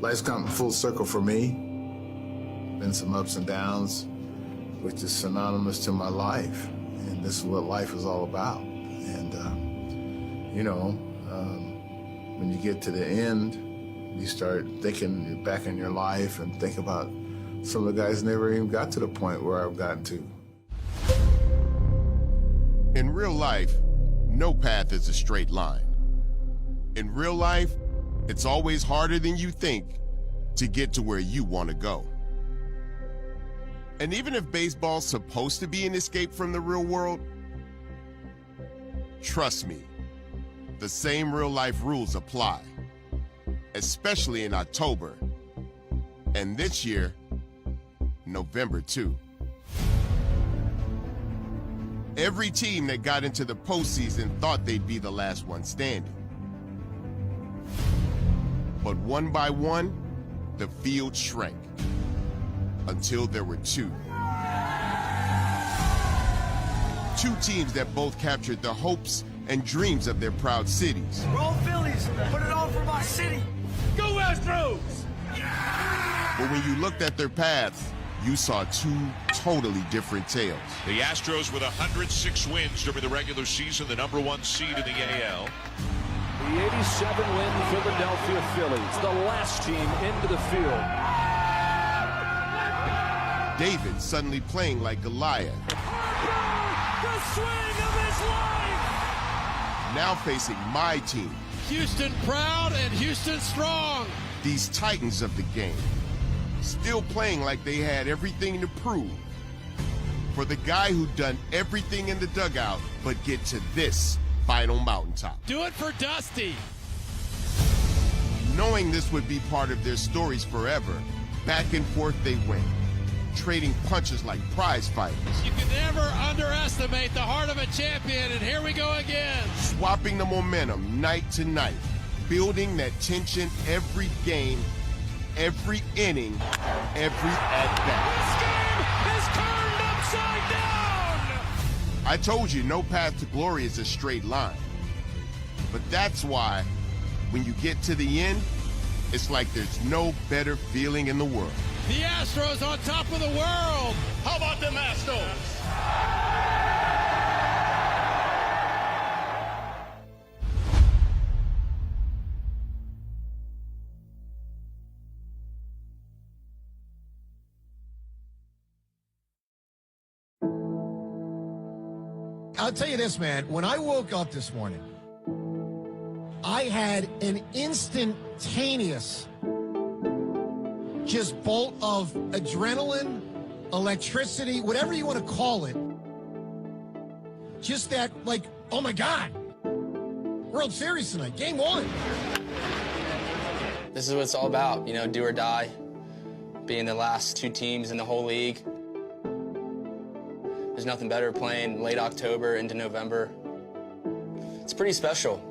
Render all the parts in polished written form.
Life's come full circle for me. Been some ups and downs, which is synonymous to my life. And this is what life is all about. And, when you get to the end, you start thinking back in your life and think about some of the guys never even got to the point where I've gotten to. In real life, no path is a straight line. In real life, it's always harder than you think to get to where you want to go. And even if baseball's supposed to be an escape from the real world, trust me, the same real-life rules apply, especially in October, and this year, November too. Every team that got into the postseason thought they'd be the last one standing. But one by one, the field shrank until there were two. Two teams that both captured the hopes and dreams of their proud cities. Roll Phillies, put it on for my city. Go Astros! Yeah! But when you looked at their paths, you saw two totally different tales. The Astros with 106 wins during the regular season, the #1 seed in the AL. The 87-win Philadelphia Phillies, the last team into the field. David suddenly playing like Goliath. The swing of his life! Now facing my team. Houston proud and Houston strong. These titans of the game, still playing like they had everything to prove. For the guy who done everything in the dugout but get to this final mountaintop. Do it for Dusty. Knowing this would be part of their stories forever, back and forth they went, trading punches like prize fighters. You can never underestimate the heart of a champion, and here we go again. Swapping the momentum night to night, building that tension every game, every inning, every at-bat. This game is turned upside down! I told you no path to glory is a straight line. But that's why, when you get to the end, it's like there's no better feeling in the world. The Astros on top of the world! How about them Astros? I'll tell you this, man. When I woke up this morning, I had an instantaneous just bolt of adrenaline, electricity, whatever you want to call it. Just that, like, oh my God, World Series tonight, game one. This is what it's all about, you know, do or die, being the last two teams in the whole league. There's nothing better playing late October into November. It's pretty special.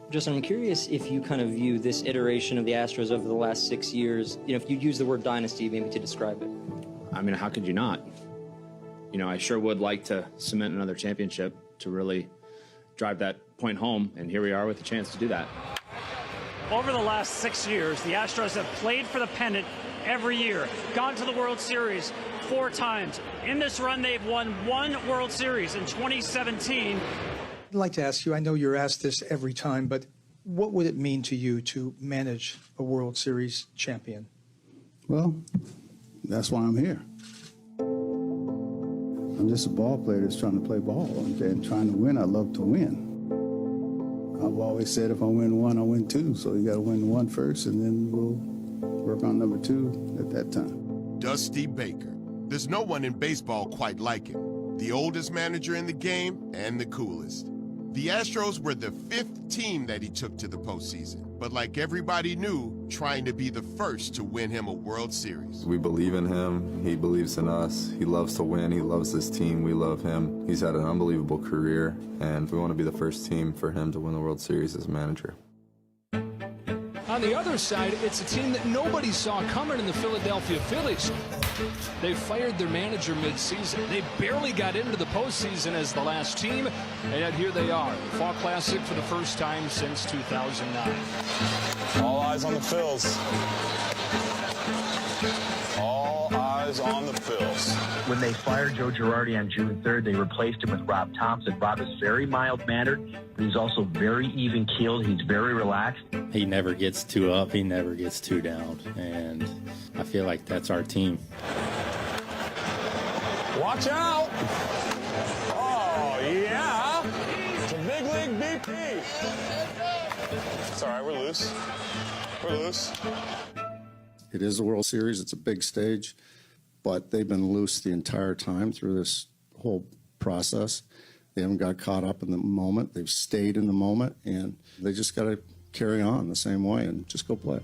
Justin, I'm curious if you kind of view this iteration of the Astros over the last 6 years, you know, if you'd use the word dynasty maybe to describe it. I mean, how could you not? You know, I sure would like to cement another championship to really drive that point home, and here we are with a chance to do that. Over the last 6 years, the Astros have played for the pennant every year, gone to the World Series 4 times. In this run, they've won 1 World Series in 2017. I'd like to ask you, I know you're asked this every time, but what would it mean to you to manage a World Series champion? Well, that's why I'm here. I'm just a ball player that's trying to play ball and trying to win. I love to win. I've always said if I win 1, I win 2. So you got to win 1 first, and then we'll work on number 2 at that time. Dusty Baker. There's no one in baseball quite like him. The oldest manager in the game and the coolest. The Astros were the 5th team that he took to the postseason. But like everybody knew, trying to be the first to win him a World Series. We believe in him. He believes in us. He loves to win. He loves this team. We love him. He's had an unbelievable career, and we want to be the first team for him to win the World Series as manager. A On the other side, it's a team that nobody saw coming in the Philadelphia Phillies. They fired their manager midseason. They barely got into the postseason as the last team, and yet here they are. Fall Classic for the first time since 2009. All eyes on the Phils. All eyes on the Phils. When they fired Joe Girardi on June 3rd, they replaced him with Rob Thompson. Rob is very mild-mannered. He's also very even-keeled. He's very relaxed. He never gets too up. He never gets too down. And I feel like that's our team. Watch out! Oh, yeah! It's a big league BP. It's all right, we're loose. We're loose. It is the World Series. It's a big stage, but they've been loose the entire time through this whole process. They haven't got caught up in the moment. They've stayed in the moment, and they just got to carry on the same way and just go play.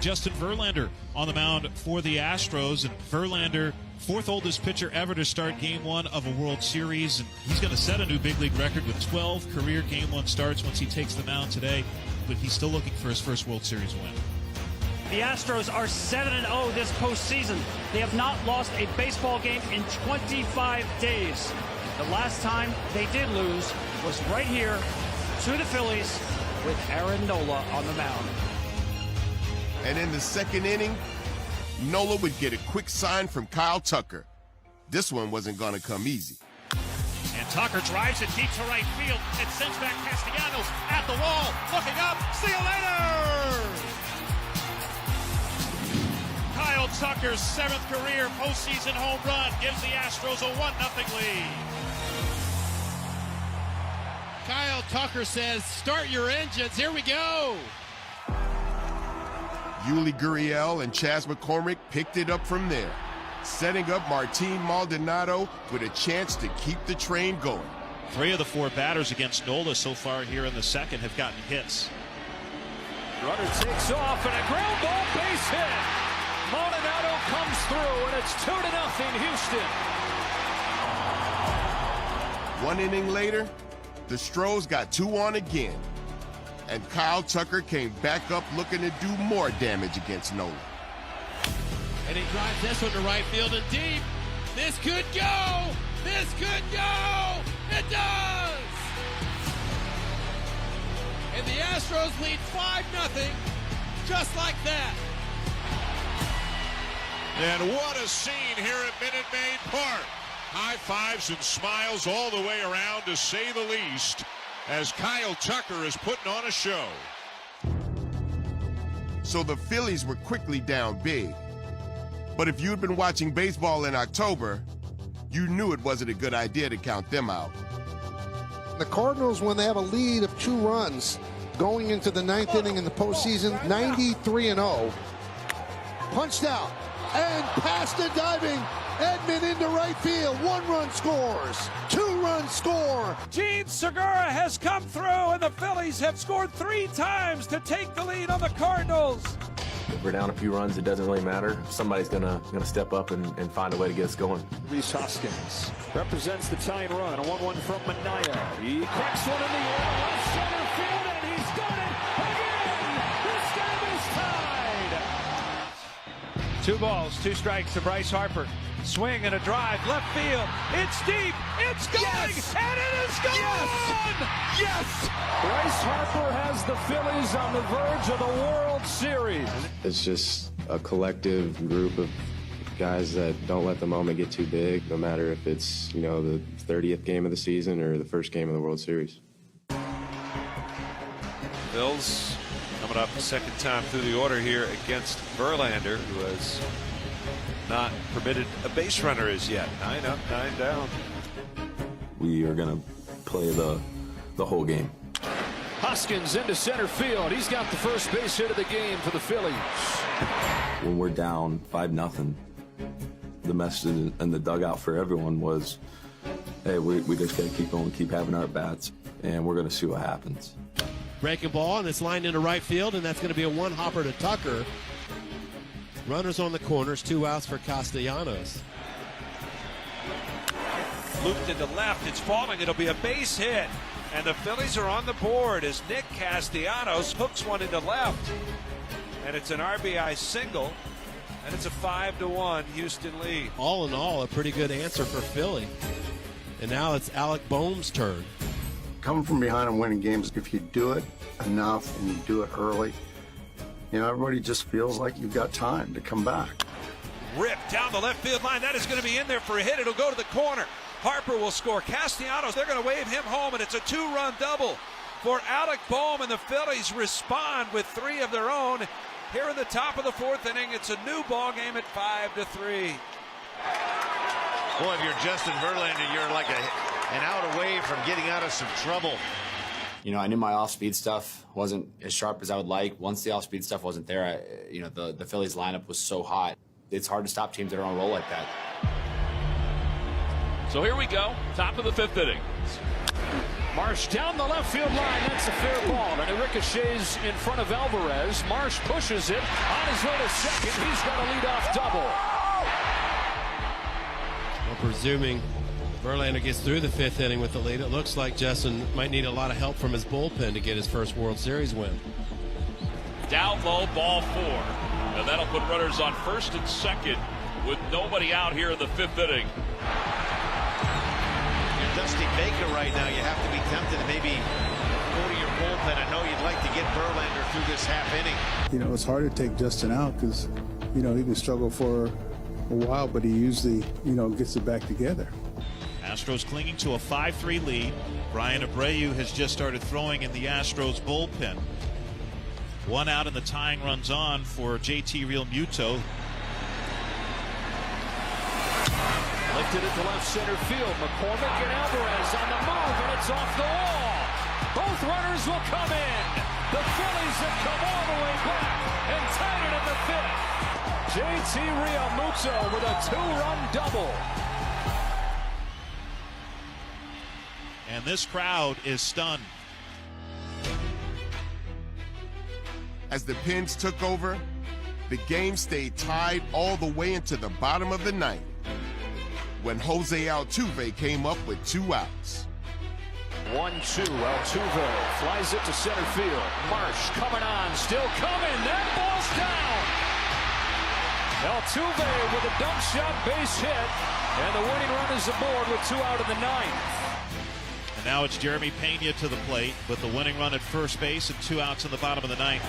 Justin Verlander on the mound for the Astros, and Verlander, fourth oldest pitcher ever to start Game 1 of a World Series, and he's going to set a new big league record with 12 career Game 1 starts once he takes the mound today, but he's still looking for his first World Series win. The Astros are 7-0 this postseason. They have not lost a baseball game in 25 days. The last time they did lose was right here to the Phillies with Aaron Nola on the mound. And in the second inning, Nola would get a quick sign from Kyle Tucker. This one wasn't going to come easy. And Tucker drives it deep to right field. It sends back Castellanos at the wall. Looking up. See you later! Kyle Tucker's 7th career postseason home run gives the Astros a 1-0 lead. Kyle Tucker says, start your engines. Here we go. Yuli Gurriel and Chas McCormick picked it up from there, setting up Martin Maldonado with a chance to keep the train going. 3 of the 4 batters against Nola so far here in the second have gotten hits. Runner takes off, and a ground ball base hit. Maldonado comes through, and it's 2-0 Houston. 1 inning later, the Stros got 2 on again, and Kyle Tucker came back up looking to do more damage against Nola. And he drives this one to right field and deep. This could go. This could go. It does. And the Astros lead 5-0, just like that. And what a scene here at Minute Maid Park. High fives and smiles all the way around, to say the least, as Kyle Tucker is putting on a show. So the Phillies were quickly down big. But if you'd been watching baseball in October, you knew it wasn't a good idea to count them out. The Cardinals, when they have a lead of 2 runs going into the 9th inning in the postseason, 93-0, punched out and past the diving Edman into right field. 1 run scores, 2-run score. Gene Segura has come through, and the Phillies have scored 3 times to take the lead on the Cardinals. If we're down a few runs, it doesn't really matter. Somebody's gonna step up and find a way to get us going. Rhys Hoskins represents the tying run. A 1-1 from Manaea. He cracks one in the air, left center field, and he's done it again. This game is tied. 2 balls, 2 strikes to Bryce Harper. Swing and a drive, left field. It's deep. It's going, yes! And it is gone. Yes! Yes! Bryce Harper has the Phillies on the verge of the World Series. It's just a collective group of guys that don't let the moment get too big, no matter if it's, the 30th game of the season or the first game of the World Series. Bills coming up the second time through the order here against Verlander, who has not permitted a base runner as yet. 9 up, 9 down. We are going to play the whole game. Hoskins into center field. He's got the first base hit of the game for the Phillies. When we're down 5-0, the message in the dugout for everyone was, hey, we just got to keep going, keep having our bats, and we're going to see what happens. Breaking ball, and it's lined into right field, and that's going to be a 1-hopper to Tucker. Runners on the corners, 2 outs for Castellanos. Looped into left, it's falling, it'll be a base hit. And the Phillies are on the board as Nick Castellanos hooks one into left. And it's an RBI single. And it's a 5-1 Houston lead. All in all, a pretty good answer for Philly. And now it's Alec Boehm's turn. Coming from behind and winning games, if you do it enough and you do it early, you know, everybody just feels like you've got time to come back. Ripped down the left field line. That is going to be in there for a hit. It'll go to the corner. Harper will score. Castellanos, they're going to wave him home, and it's a 2-run double for Alec Boehm, and the Phillies respond with 3 of their own. Here in the top of the 4th inning, it's a new ball game at 5-3. Boy, if you're Justin Verlander, you're like an out away from getting out of some trouble. You know, I knew my off-speed stuff wasn't as sharp as I would like. Once the off-speed stuff wasn't there, the Phillies lineup was so hot. It's hard to stop teams that are on a roll like that. So here we go, top of the 5th inning. Marsh down the left field line. That's a fair ball, and it ricochets in front of Alvarez. Marsh pushes it on his way to second. He's got a leadoff double. Well, presuming Verlander gets through the 5th inning with the lead, it looks like Justin might need a lot of help from his bullpen to get his first World Series win. Down low, ball 4. And that'll put runners on 1st and 2nd with nobody out here in the 5th inning. You're Dusty Baker right now. You have to be tempted to maybe go to your bullpen. I know you'd like to get Verlander through this half inning. You know, it's hard to take Justin out because, you know, he can struggle for a while, but he usually, you know, gets it back together. Astros clinging to a 5-3 lead. Brian Abreu has just started throwing in the Astros bullpen. 1 out and the tying runs on for JT Realmuto. Lifted it to left center field. McCormick and Alvarez on the move, and it's off the wall. Both runners will come in. The Phillies have come all the way back and tied it in the 5th. JT Realmuto with a 2-run double. And this crowd is stunned. As the Pens took over, the game stayed tied all the way into the bottom of the 9th when Jose Altuve came up with 2 outs. 1-2. Altuve flies it to center field. Marsh coming on, still coming. That ball's down. Altuve with a dump shot base hit, and the winning run is aboard with 2 out in the 9th. And now it's Jeremy Pena to the plate with the winning run at first base and 2 outs in the bottom of the 9th.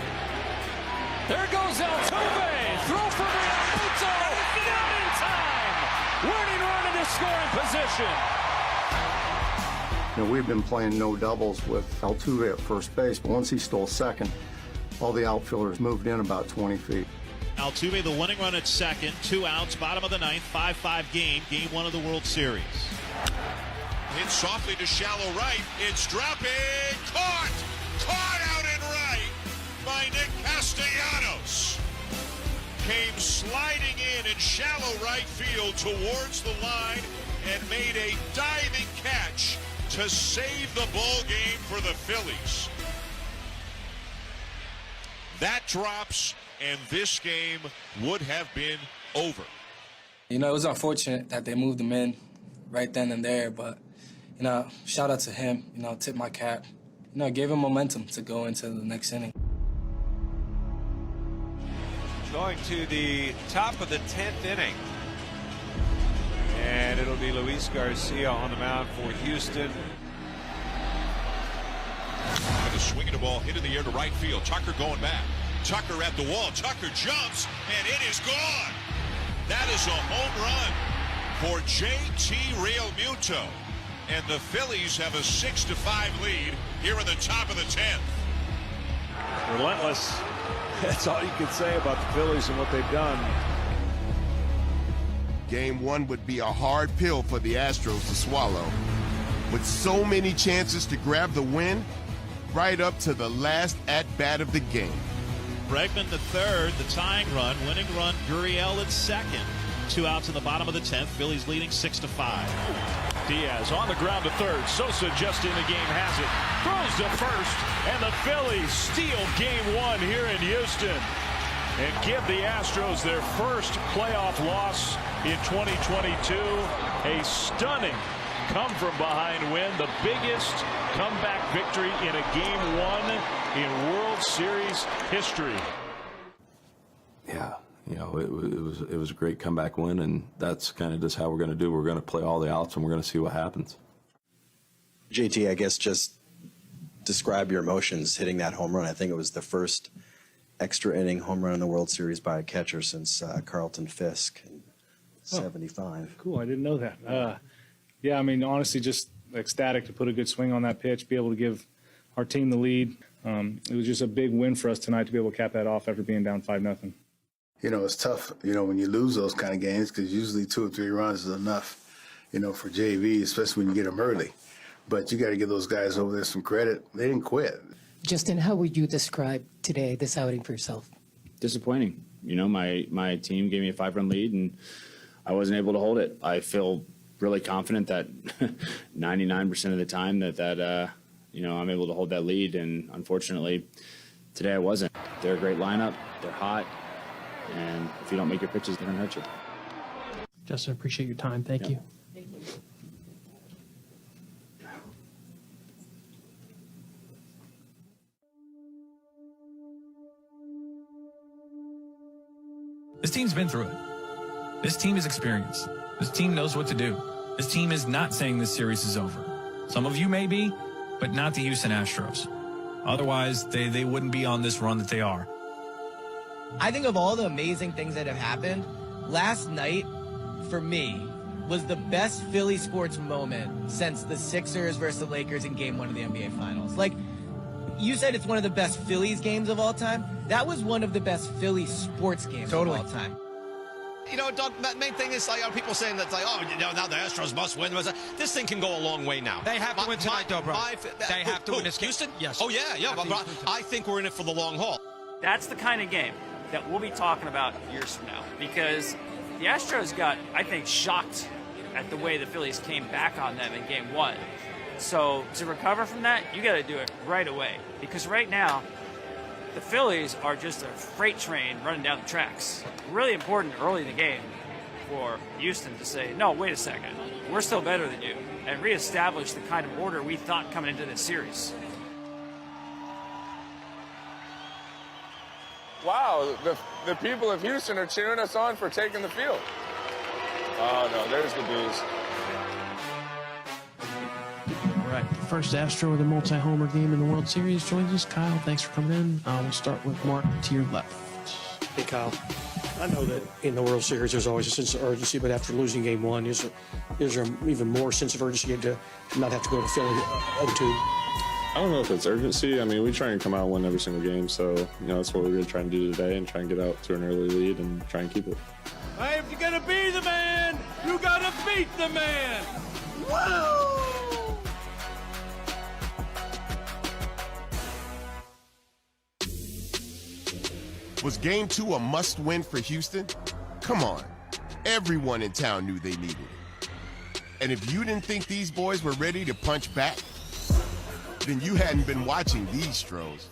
There goes Altuve. Throw for Realmuto. Not in time. Winning run into scoring position. You know, we've been playing no doubles with Altuve at first base, but once he stole second, all the outfielders moved in about 20 feet. Altuve, the winning run at second, 2 outs, bottom of the 9th, 5-5 game 1 of the World Series. Hit softly to shallow right. It's dropping. Caught out in right by Nick Castellanos. Came sliding in shallow right field towards the line and made a diving catch to save the ball game for the Phillies. That drops, and this game would have been over. You know, it was unfortunate that they moved him in right then and there, but, you know, shout out to him, you know, tip my cap. You know, gave him momentum to go into the next inning. Going to the top of the 10th inning. And it'll be Luis Garcia on the mound for Houston. With a swing of the ball hit in the air to right field. Tucker going back. Tucker at the wall. Tucker jumps, and it is gone. That is a home run for JT Realmuto. And the Phillies have a 6-5 lead here in the top of the 10th. Relentless. That's all you can say about the Phillies and what they've done. Game 1 would be a hard pill for the Astros to swallow. With so many chances to grab the win, right up to the last at-bat of the game. Bregman the third, the tying run, winning run, Gurriel at second. 2 outs in the bottom of the 10th. Phillies leading 6-5. Diaz on the ground to third. Sosa just in the game has it. Throws to first, and the Phillies steal game 1 here in Houston and give the Astros their first playoff loss in 2022. A stunning come from behind win, the biggest comeback victory in a Game 1 in World Series history. Yeah, you know, it was a great comeback win, and that's kind of just how we're going to do. We're going to play all the outs, and we're going to see what happens. JT, I guess just describe your emotions hitting that home run. I think it was the first extra inning home run in the World Series by a catcher since Carlton Fisk in '75. Cool, I didn't know that. Yeah, I mean, honestly, just ecstatic to put a good swing on that pitch, be able to give our team the lead. It was just a big win for us tonight to be able to cap that off after being down 5-0. You know, it's tough, you know, when you lose those kind of games, because usually 2 or 3 runs is enough, you know, for JV, especially when you get them early. But you got to give those guys over there some credit. They didn't quit. Justin, how would you describe today, this outing for yourself? Disappointing. You know, my team gave me a 5-run lead, and I wasn't able to hold it. I feel really confident that 99% of the time that you know, I'm able to hold that lead, and unfortunately, today I wasn't. They're a great lineup. They're hot, and if you don't make your pitches, they're going to hurt you. Justin, appreciate your time. Thank you. Thank you. This team's been through it. This team is experienced. This team knows what to do. This team is not saying this series is over. Some of you may be, but not the Houston Astros. Otherwise, they wouldn't be on this run that they are. I think of all the amazing things that have happened, last night, for me, was the best Philly sports moment since the Sixers versus the Lakers in Game 1 of the NBA Finals. Like, you said it's one of the best Phillies games of all time. That was one of the best Philly sports games of all time. You know, Doug, that main thing is, like, people saying that, like, oh, you know, now the Astros must win. This thing can go a long way now. They have to win tonight, though, bro. They have to win this game. Houston? Yes. Oh, yeah. But I think we're in it for the long haul. That's the kind of game that we'll be talking about years from now, because the Astros got, I think, shocked at the way the Phillies came back on them in Game 1. So to recover from that, you got to do it right away, because right now the Phillies are just a freight train running down the tracks. Really important early in the game for Houston to say, no, wait a second, we're still better than you, and reestablish the kind of order we thought coming into this series. Wow, the people of Houston are cheering us on for taking the field. Oh, no, there's the booze. All right, the first Astro with a multi-homer game in the World Series joins us. Kyle, thanks for coming in. We'll start with Mark to your left. Hey, Kyle. I know that in the World Series there's always a sense of urgency, but after losing Game 1, is there even more sense of urgency to not have to go to Philly 0-2? I don't know if it's urgency. I mean, we try and come out and win every single game, so, you know, that's what we're going to try and do today, and try and get out to an early lead and try and keep it. Hey, if you're going to be the man, you got to beat the man. Woo! Was Game 2 a must-win for Houston? Come on. Everyone in town knew they needed it. And if you didn't think these boys were ready to punch back, then you hadn't been watching these Stros.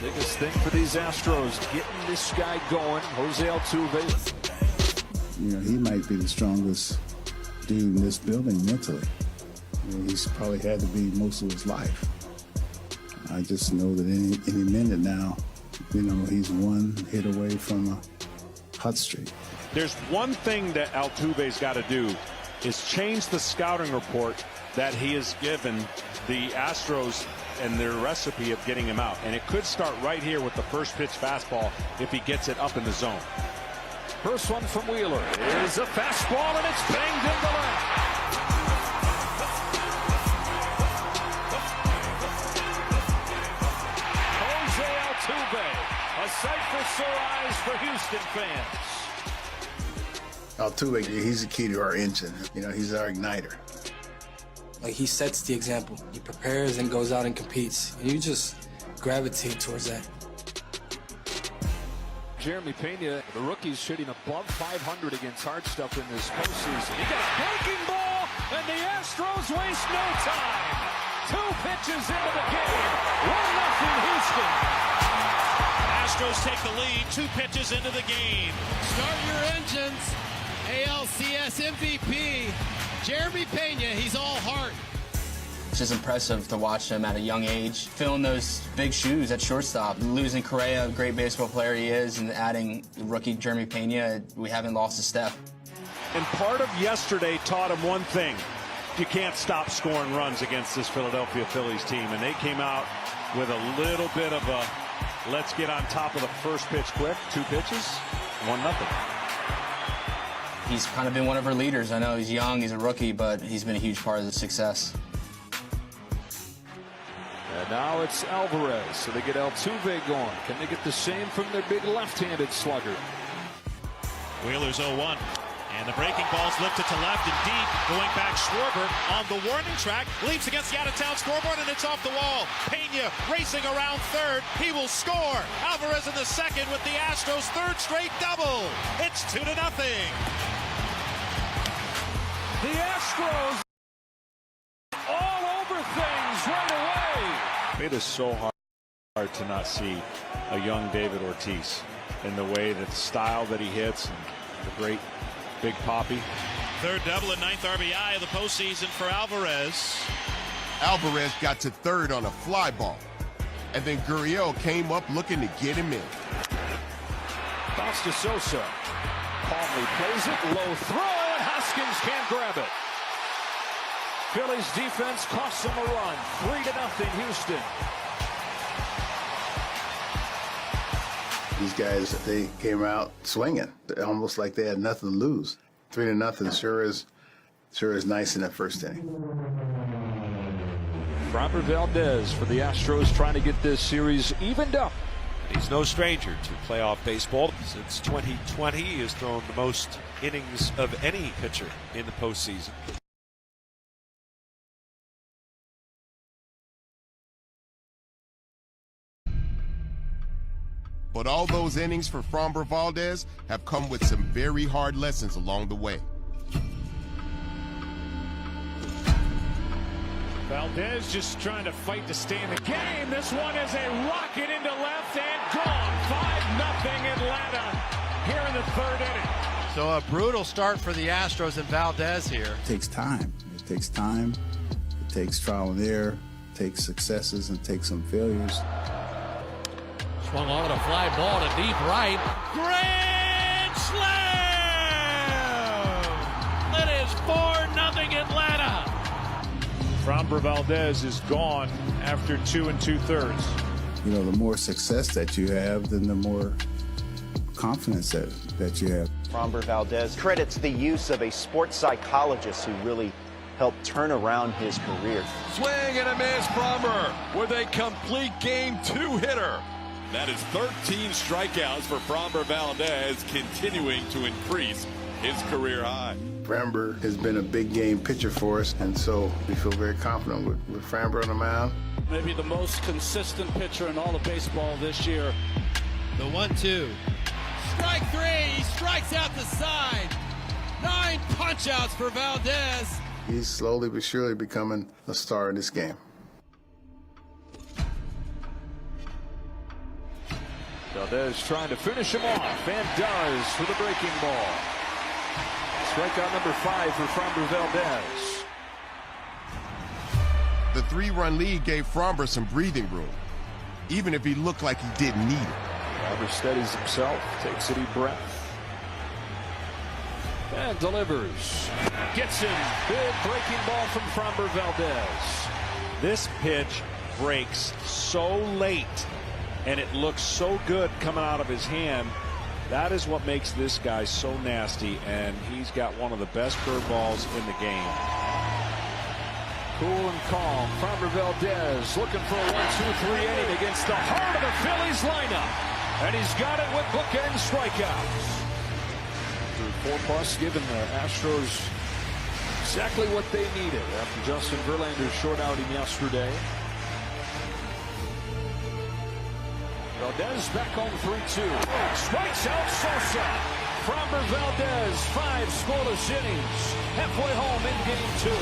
Biggest thing for these Astros, getting this guy going, Jose Altuve. You know, he might be the strongest dude in this building mentally. You know, he's probably had to be most of his life. I just know that any minute now, you know, he's one hit away from a hot streak. There's one thing that Altuve's got to do is change the scouting report that he has given the Astros and their recipe of getting him out. And it could start right here with the first pitch fastball if he gets it up in the zone. First one from Wheeler is a fastball, and it's banged into left. A sight for sore eyes for Houston fans. Altuve, he's the key to our engine. You know, he's our igniter. Like, he sets the example. He prepares and goes out and competes. And you just gravitate towards that. Jeremy Pena, the rookie's shooting above 500 against hard stuff in this postseason. He got a breaking ball, and the Astros waste no time. 2 pitches into the game. 1-0 Houston. Astros take the lead, 2 pitches into the game. Start your engines. ALCS MVP, Jeremy Pena. He's all heart. It's just impressive to watch him at a young age, filling those big shoes at shortstop. Losing Correa, a great baseball player he is, and adding rookie Jeremy Pena, we haven't lost a step. And part of yesterday taught him one thing. You can't stop scoring runs against this Philadelphia Phillies team. And they came out with a little bit of a let's get on top of the first pitch quick. 2 pitches, 1-0. He's kind of been one of our leaders. I know he's young, he's a rookie, but he's been a huge part of the success. And now it's Alvarez, so they get Altuve going. Can they get the same from their big left-handed slugger? Wheeler's 0-1. And the breaking ball's lifted to left and deep. Going back, Schwarber on the warning track. Leaps against the out-of-town scoreboard, and it's off the wall. Pena racing around third. He will score. Alvarez in the second with the Astros' 3rd straight double. It's 2-0. The Astros all over things right away. It is so hard to not see a young David Ortiz in the way that the style that he hits and the great Big Poppy. 3rd double and 9th RBI of the postseason for Alvarez. Alvarez got to 3rd on a fly ball, and then Gurriel came up looking to get him in. Bounce to Sosa. Calmly plays it. Low throw, and Hoskins can't grab it. Phillies defense costs them a run. 3-0 Houston. These guys, they came out swinging, almost like they had nothing to lose. 3-0 sure is nice in that first inning. Framber Valdez for the Astros trying to get this series evened up. He's no stranger to playoff baseball. Since 2020, he has thrown the most innings of any pitcher in the postseason. But all those innings for Framber Valdez have come with some very hard lessons along the way. Valdez just trying to fight to stay in the game. This one is a rocket into left and gone. 5-0 Atlanta here in the 3rd inning. So a brutal start for the Astros and Valdez here. It takes time. It takes time. It takes trial and error. It takes successes and takes some failures. Swung on a fly ball to deep right. Grand slam! It is 4-0 Atlanta. Framber Valdez is gone after 2 2/3. You know, the more success that you have, then the more confidence that you have. Framber Valdez credits the use of a sports psychologist who really helped turn around his career. Swing and a miss, Framber with a complete game 2 hitter. That is 13 strikeouts for Framber Valdez, continuing to increase his career high. Framber has been a big game pitcher for us, and so we feel very confident with Framber on the mound. Maybe the most consistent pitcher in all of baseball this year. The 1-2. Strike 3. He strikes out the side. 9 punch-outs for Valdez. He's slowly but surely becoming a star in this game. Valdez trying to finish him off, and does with a breaking ball. Strikeout number 5 for Framber Valdez. The 3-run lead gave Framber some breathing room, even if he looked like he didn't need it. Framber steadies himself, takes a deep breath, and delivers. Gets him. Big breaking ball from Framber Valdez. This pitch breaks so late, and it looks so good coming out of his hand. That is what makes this guy so nasty, and he's got one of the best curveballs in the game. Cool and calm. Framber Valdez looking for a 1-2-3 inning against the heart of the Phillies lineup. And he's got it with bookend strikeouts. 4+, giving the Astros exactly what they needed after Justin Verlander's short outing yesterday. Valdez back on 3-2. Strikes out Sosa. Framber Valdez, 5 scoreless innings. Halfway home in game 2.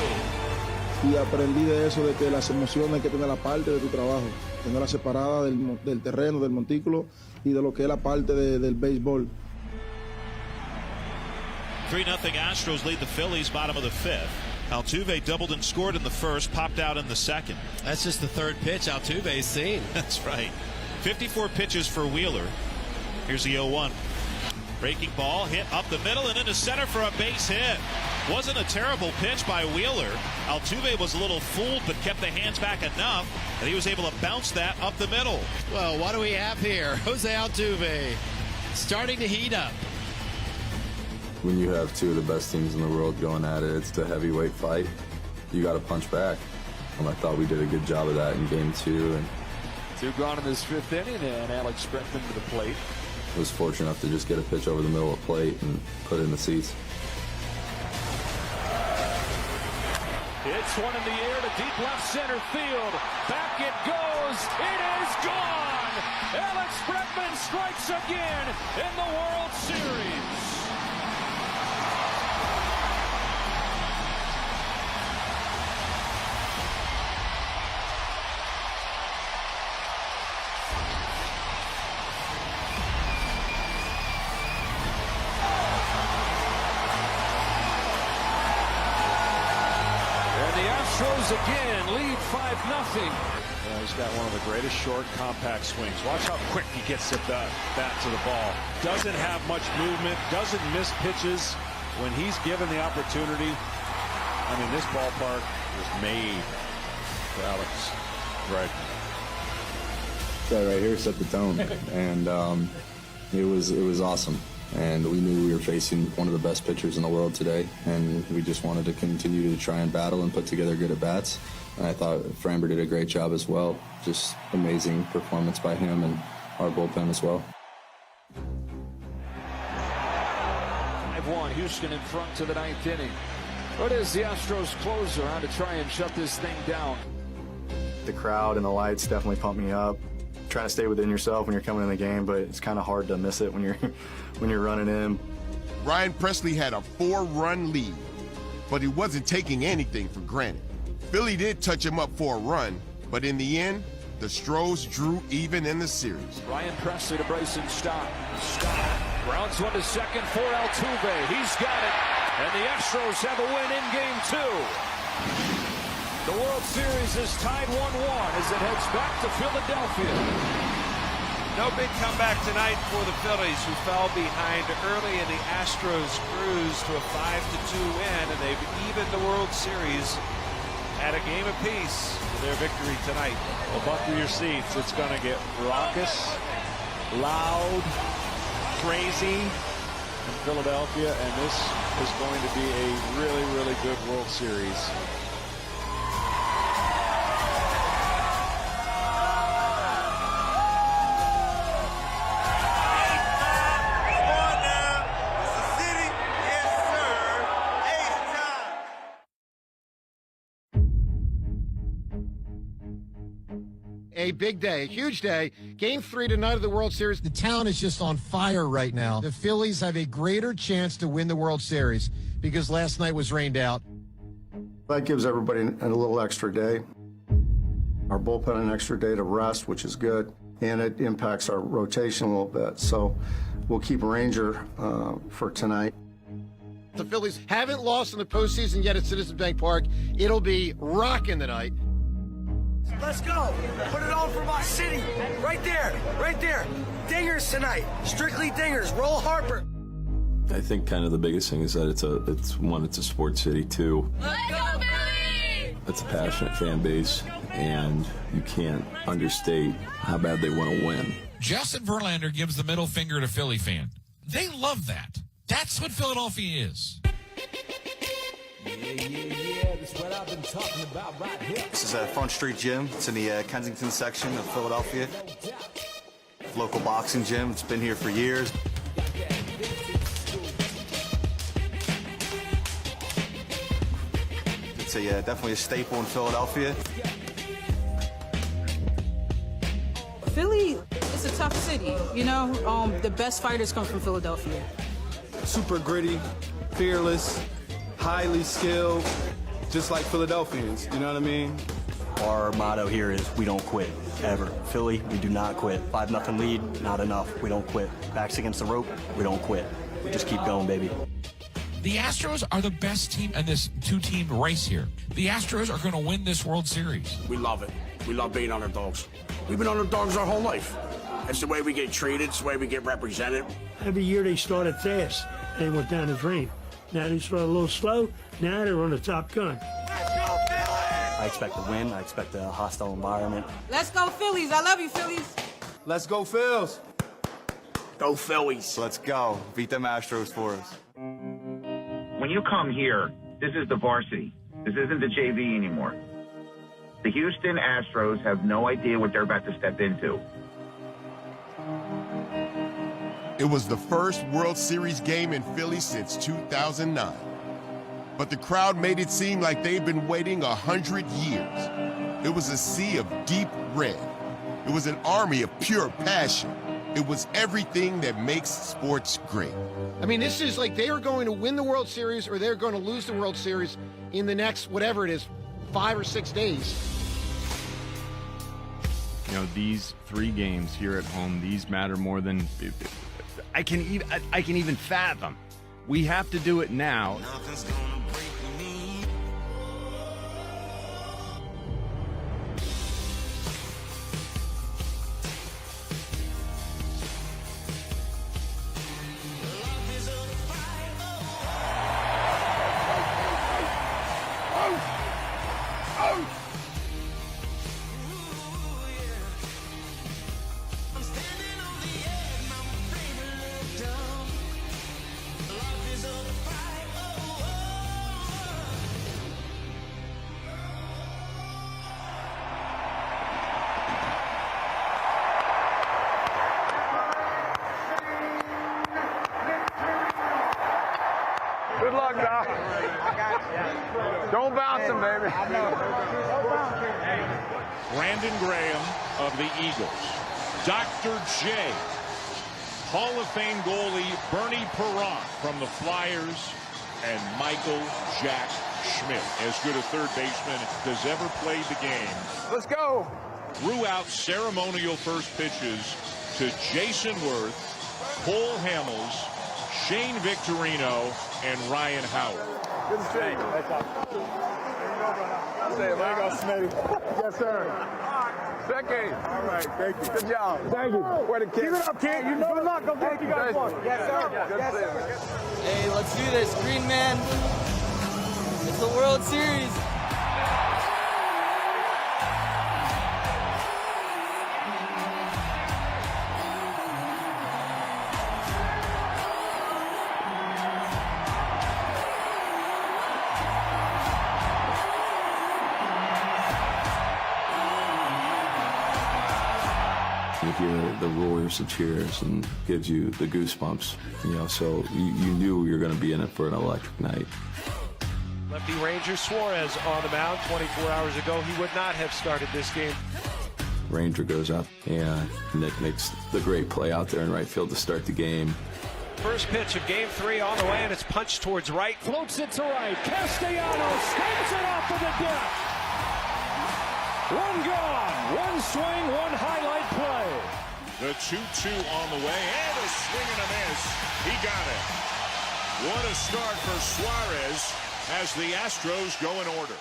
Y aprendí de eso, de que las emociones hay que tener la parte de tu trabajo, tenerla separada del terreno, del montículo y de lo que es la parte del béisbol. 3-0 Astros lead the Phillies, bottom of the 5th. Altuve doubled and scored in the first, popped out in the second. That's just the third pitch Altuve's seen. That's right. 54 pitches for Wheeler. Here's the 0-1. Breaking ball, hit up the middle and into center for a base hit. Wasn't a terrible pitch by Wheeler. Altuve was a little fooled, but kept the hands back enough that he was able to bounce that up the middle. Well, what do we have here? Jose Altuve starting to heat up. When you have two of the best teams in the world going at it, it's a heavyweight fight. You got to punch back. And I thought we did a good job of that in game 2. And 2 gone in this 5th inning, and Alex Bregman to the plate. was fortunate enough to just get a pitch over the middle of the plate and put it in the seats. It's one in the air to deep left center field. Back it goes. It is gone. Alex Bregman strikes again in the World Series. Astros again lead 5-0. He's got one of the greatest short, compact swings. Watch how quick he gets the bat to the ball. Doesn't have much movement, doesn't miss pitches when he's given the opportunity. I mean, this ballpark was made for Alex Bregman. That right here set the tone, and it was awesome. And we knew we were facing one of the best pitchers in the world today, and we just wanted to continue to try and battle and put together good at-bats. And I thought Framber did a great job as well. Just amazing performance by him and our bullpen as well. 5-1, Houston in front to the 9th inning. What is the Astros closer on to try and shut this thing down? The crowd and the lights definitely pump me up. Trying to stay within yourself when you're coming in the game, but it's kind of hard to miss it when you're running in. Ryan Presley had a 4-run lead, but he wasn't taking anything for granted. Philly did touch him up for a run, but in the end, the Astros drew even in the series. Ryan Presley to Bryson Stott. Grounds one to second for Altuve. He's got it, and the Astros have a win in game 2. The World Series is tied 1-1 as it heads back to Philadelphia. No big comeback tonight for the Phillies, who fell behind early, and the Astros cruised to a 5-2 win, and they've evened the World Series at a game apiece for their victory tonight. Well, buckle your seats. It's going to get raucous, loud, crazy in Philadelphia, and this is going to be a really, really good World Series. A big day, a huge day. Game 3 tonight of the World Series. The town is just on fire right now. The Phillies have a greater chance to win the World Series because last night was rained out. That gives everybody a little extra day. Our bullpen an extra day to rest, which is good, and it impacts our rotation a little bit. So we'll keep Ranger for tonight. The Phillies haven't lost in the postseason yet at Citizens Bank Park. It'll be rocking tonight. Let's go. Put it on for my city. Right there. Right there. Dingers tonight. Strictly dingers. Roll Harper. I think kind of the biggest thing is that it's a sports city too. Let's go, Philly! It's a passionate fan base, and you can't understate how bad they want to win. Justin Verlander gives the middle finger to Philly fan. They love that. That's what Philadelphia is. That's what I've been talking about right here. This is Front Street Gym. It's in the Kensington section of Philadelphia. Local boxing gym. It's been here for years. It's definitely a staple in Philadelphia. Philly is a tough city, you know. The best fighters come from Philadelphia. Super gritty, fearless, highly skilled, just like Philadelphians, you know what I mean? Our motto here is we don't quit, ever. Philly, we do not quit. 5-0 lead, not enough. We don't quit. Backs against the rope, we don't quit. We just keep going, baby. The Astros are the best team in this two-team race here. The Astros are going to win this World Series. We love it. We love being underdogs. We've been underdogs our whole life. It's the way we get treated. It's the way we get represented. Every year they started fast and went down the drain. Now they started a little slow. Now they're on the top gun. I expect to win. I expect a hostile environment. Let's go Phillies. I love you, Phillies. Let's go Phils. Go Phillies. Let's go. Beat them Astros for us. When you come here, this is the varsity. This isn't the JV anymore. The Houston Astros have no idea what they're about to step into. It was the first World Series game in Philly since 2009. But the crowd made it seem like they'd been waiting 100 years. It was a sea of deep red. It was an army of pure passion. It was everything that makes sports great. I mean, this is like they are going to win the World Series or they're going to lose the World Series in the next, whatever it is, 5 or 6 days. You know, these 3 games here at home, these matter more than I can even fathom. We have to do it now. Good luck, Doc. Don't bounce him, baby. Brandon Graham of the Eagles. Dr. J. Hall of Fame goalie Bernie Perron from the Flyers. And Michael Jack Schmidt, as good a third baseman as ever played the game. Let's go. Threw out ceremonial first pitches to Jason Worth, Cole Hamels, Shane Victorino, and Ryan Howard. Good to see you. There you go, Smitty. Yes, sir. Second. All right, thank you. Good job. Thank you. Where the kids? Keep it up, kid. You know the luck. Go get you guys one. Yes, sir. Yes, sir. Hey, let's do this. Green man. It's the World Series. You hear the roars of cheers and gives you the goosebumps, you know, so you knew you were going to be in it for an electric night. Lefty Ranger Suarez on the mound 24 hours ago. He would not have started this game. Ranger goes up, and Nick makes the great play out there in right field to start the game. First pitch of game 3 on the way, and it's punched towards right. Floats it to right. Castellanos scrapes it off of the deck. One gone, one swing, one highlight play. The 2-2 on the way, and a swing and a miss. He got it. What a start for Suarez as the Astros go in order.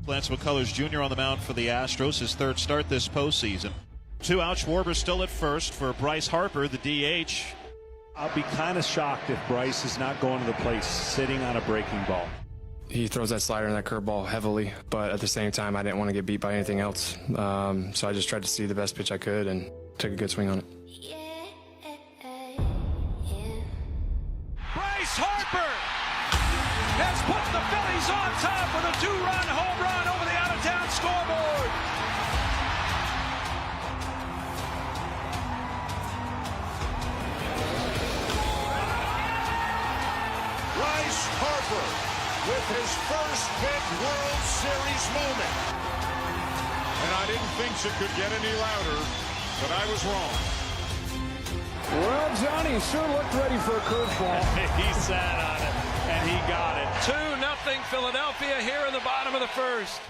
Lance McCullers Jr. on the mound for the Astros, his third start this postseason. 2 out, Schwarber still at first for Bryce Harper, the DH. I'll be kind of shocked if Bryce is not going to the plate sitting on a breaking ball. He throws that slider and that curveball heavily, but at the same time, I didn't want to get beat by anything else. So I just tried to see the best pitch I could and took a good swing on it. Bryce Harper has put the Phillies on top with a 2-run home run over the out-of-town scoreboard. Bryce Harper with his first big World Series moment. And I didn't think it could get any louder, but I was wrong. Well, Johnny sure looked ready for a curveball. He sat on it, and he got it. 2-0 Philadelphia here in the bottom of the first.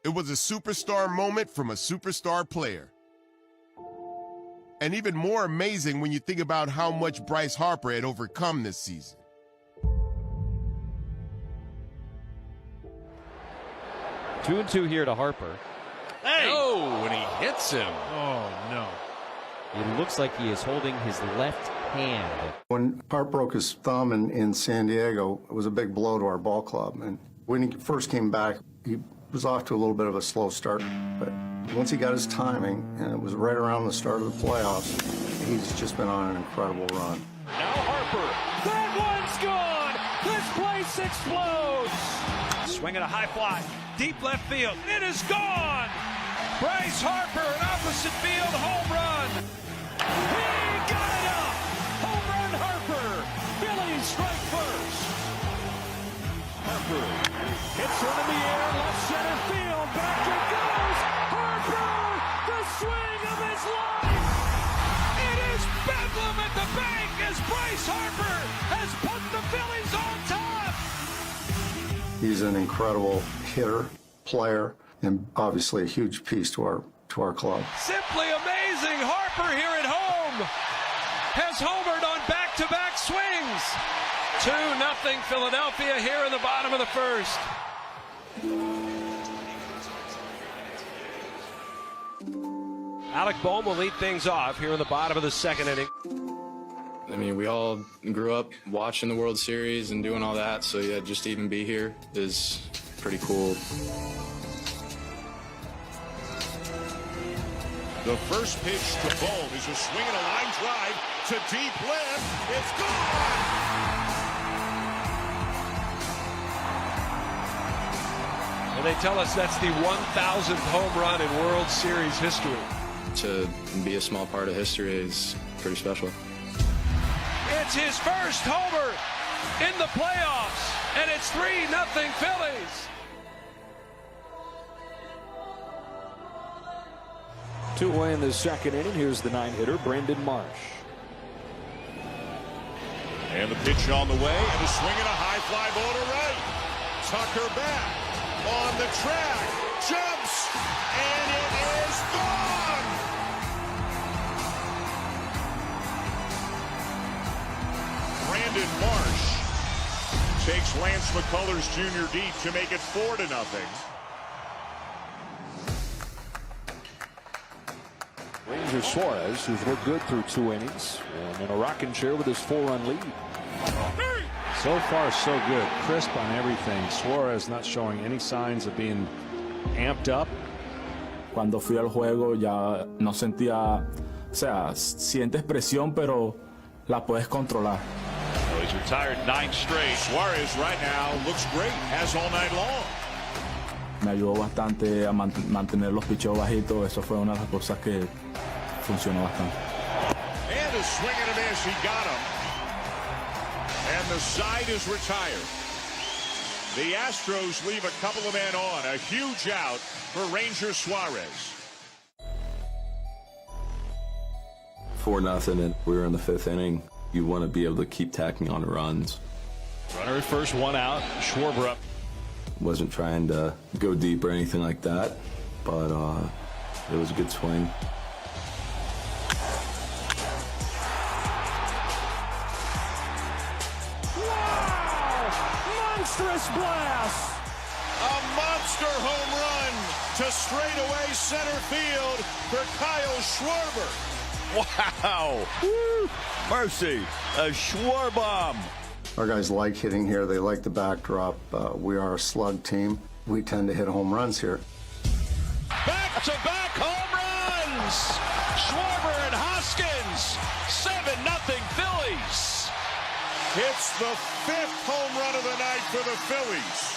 It was a superstar moment from a superstar player. And even more amazing when you think about how much Bryce Harper had overcome this season. Two and two here to Harper. Hey! Oh, and he hits him. Oh, no. It looks like he is holding his left hand. When Hart broke his thumb in San Diego, it was a big blow to our ball club. And when he first came back, he was off to a little bit of a slow start. But once he got his timing, and it was right around the start of the playoffs, he's just been on an incredible run. Now Harper. That one's gone. This place explodes. Swinging a high fly. Deep left field. It is gone. Bryce Harper, an opposite field home run. He got it up. Home run Harper. Phillies strike first. Harper hits one in the air, left center field. Back it goes. Harper, the swing of his life. It is bedlam at the bank as Bryce Harper has put the Phillies on top. He's an incredible hitter, player, and obviously a huge piece to our club. Simply amazing. Harper here at home has homered on back-to-back swings. 2-0 Philadelphia here in the bottom of the first. Alec Bohm will lead things off here in the bottom of the second inning. I mean, we all grew up watching the World Series and doing all that, so yeah, just to even be here is pretty cool. The first pitch to Bohm is a swing and a line drive to deep left. It's gone! And they tell us that's the 1,000th home run in World Series history. To be a small part of history is pretty special. It's his first homer in the playoffs, and it's 3-0 Phillies. 2 away in the second inning. Here's the 9-hitter, Brandon Marsh. And the pitch on the way, and a swing and a high fly ball to right. Tucker back on the track, jumps, and it is gone! Brandon Marsh takes Lance McCullers Jr. deep to make it 4-0. Ranger Suarez, who's looked good through 2 innings, and in a rocking chair with his 4-run lead. So far, so good. Crisp on everything. Suarez not showing any signs of being amped up. Cuando fui al juego ya no sentía, o sea, sientes presión, pero la puedes controlar. Well, he's retired 9 straight. Suarez right now looks great, has all night long. Me ayudó bastante a mantener los picheos bajitos. Eso fue una de las cosas que funcionó bastante. And a swing and a miss, he got him. And the side is retired. The Astros leave a couple of men on. A huge out for Ranger Suarez. 4-0, and we were in the 5th inning. You want to be able to keep tacking on runs. Runner at first, 1 out. Schwarber up. Wasn't trying to go deep or anything like that, but it was a good swing. Monstrous blast! A monster home run to straightaway center field for Kyle Schwarber. Wow! Woo. Mercy, a Schwarbomb. Our guys like hitting here. They like the backdrop. We are a slug team. We tend to hit home runs here. Back-to-back home runs! Schwarber and Hoskins, 7-0 Phillies. It's the 5th home run of the night for the Phillies.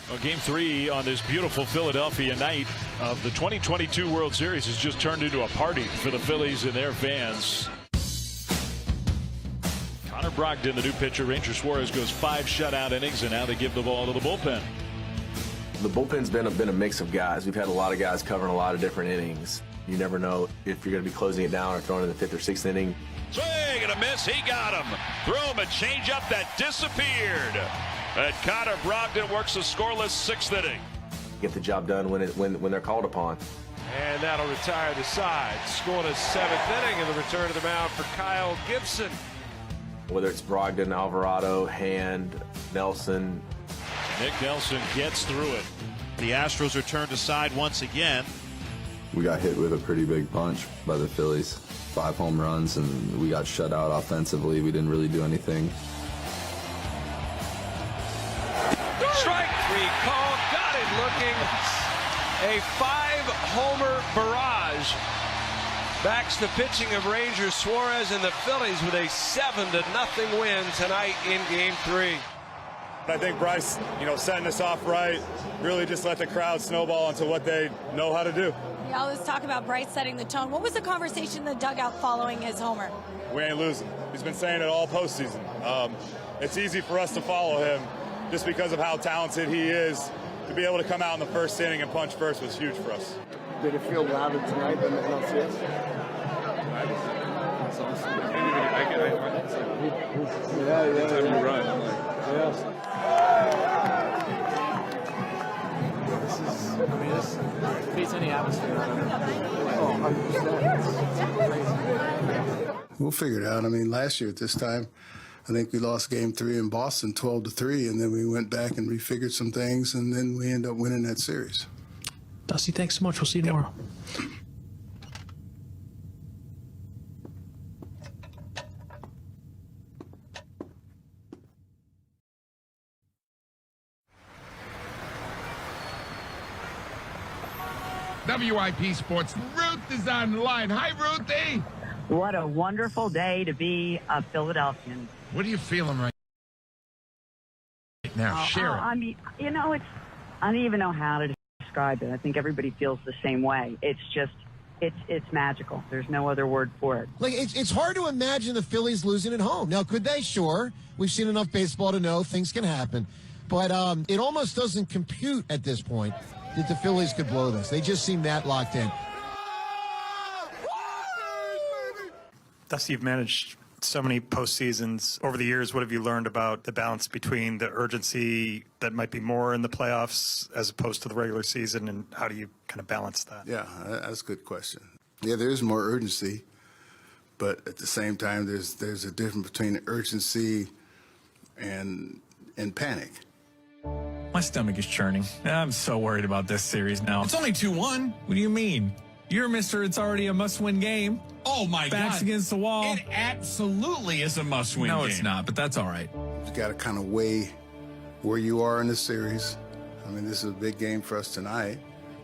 Well, Game 3 on this beautiful Philadelphia night of the 2022 World Series has just turned into a party for the Phillies and their fans. Connor Brogdon, the new pitcher. Ranger Suarez goes 5 shutout innings, and now they give the ball to the bullpen. The bullpen's been a mix of guys. We've had a lot of guys covering a lot of different innings. You never know if you're going to be closing it down or throwing in the 5th or 6th inning. Swing and a miss. He got him. Throw him a changeup that disappeared. And Connor Brogdon works a scoreless 6th inning. Get the job done when they're called upon. And that'll retire the side. Scoring a 7th inning in the return to the mound for Kyle Gibson. Whether it's Brogdon, Alvarado, Hand, Nelson. Nick Nelson gets through it. The Astros return to side once again. We got hit with a pretty big punch by the Phillies. 5 home runs, and we got shut out offensively. We didn't really do anything. Strike 3 call. Got it looking. A 5-homer barrage backs the pitching of Rangers Suarez and the Phillies with a 7-0 win tonight in Game 3. I think Bryce, setting us off right, really just let the crowd snowball into what they know how to do. Yeah, let's talk about Bryce setting the tone. What was the conversation in the dugout following his homer? We ain't losing. He's been saying it all postseason. It's easy for us to follow him just because of how talented he is. To be able to come out in the first inning and punch first was huge for us. Did it feel louder tonight than the NLCS? That's awesome. This beats any atmosphere. We'll figure it out. Last year at this time, I think we lost Game 3 in Boston 12-3, and then we went back and refigured some things, and then we ended up winning that series. Dusty, thanks so much. We'll see you tomorrow. WIP Sports. Ruth is on the line. Hi, Ruthie. What a wonderful day to be a Philadelphian. What are you feeling right now? Share it. I don't even know how to describe it. I think everybody feels the same way. It's just, it's magical. There's no other word for it. It's hard to imagine the Phillies losing at home. Now, could they? Sure. We've seen enough baseball to know things can happen. But it almost doesn't compute at this point that the Phillies could blow this. They just seem that locked in. Dusty, you've managed so many postseasons over the years. What have you learned about the balance between the urgency that might be more in the playoffs as opposed to the regular season, and how do you kind of balance that? Yeah, that's a good question. Yeah, there is more urgency, but at the same time, there's a difference between urgency and panic. My stomach is churning. I'm so worried about this series now. It's only 2-1. What do you mean? You're Mr. It's already a must-win game. Oh, my God. Backs against the wall. It absolutely is a must-win game. No, it's not, but that's all right. You got to kind of weigh where you are in the series. This is a big game for us tonight.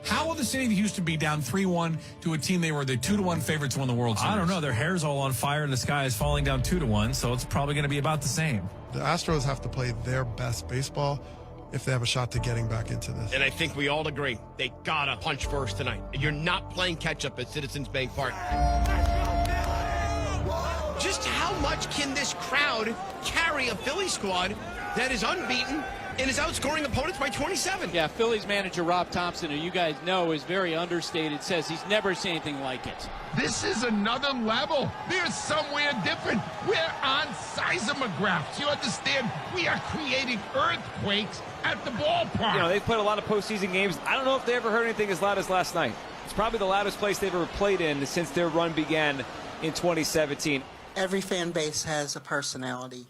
How will the city of Houston be down 3-1 to a team they were the 2-1 favorites to win the World Series? I don't know. Their hair's all on fire and the sky is falling down 2-1, so it's probably going to be about the same. The Astros have to play their best baseball if they have a shot to getting back into this. And I think we all agree, they gotta punch first tonight. You're not playing catch-up at Citizens Bank Park. Just how much can this crowd carry a Philly squad that is unbeaten and is outscoring opponents by 27? Yeah, Phillies manager Rob Thompson, who you guys know is very understated, says he's never seen anything like it. This is another level. There's somewhere different. We're on seismographs. You understand? We are creating earthquakes at the ballpark. They've played a lot of postseason games. I don't know if they ever heard anything as loud as last night. It's probably the loudest place they've ever played in since their run began in 2017. Every fan base has a personality.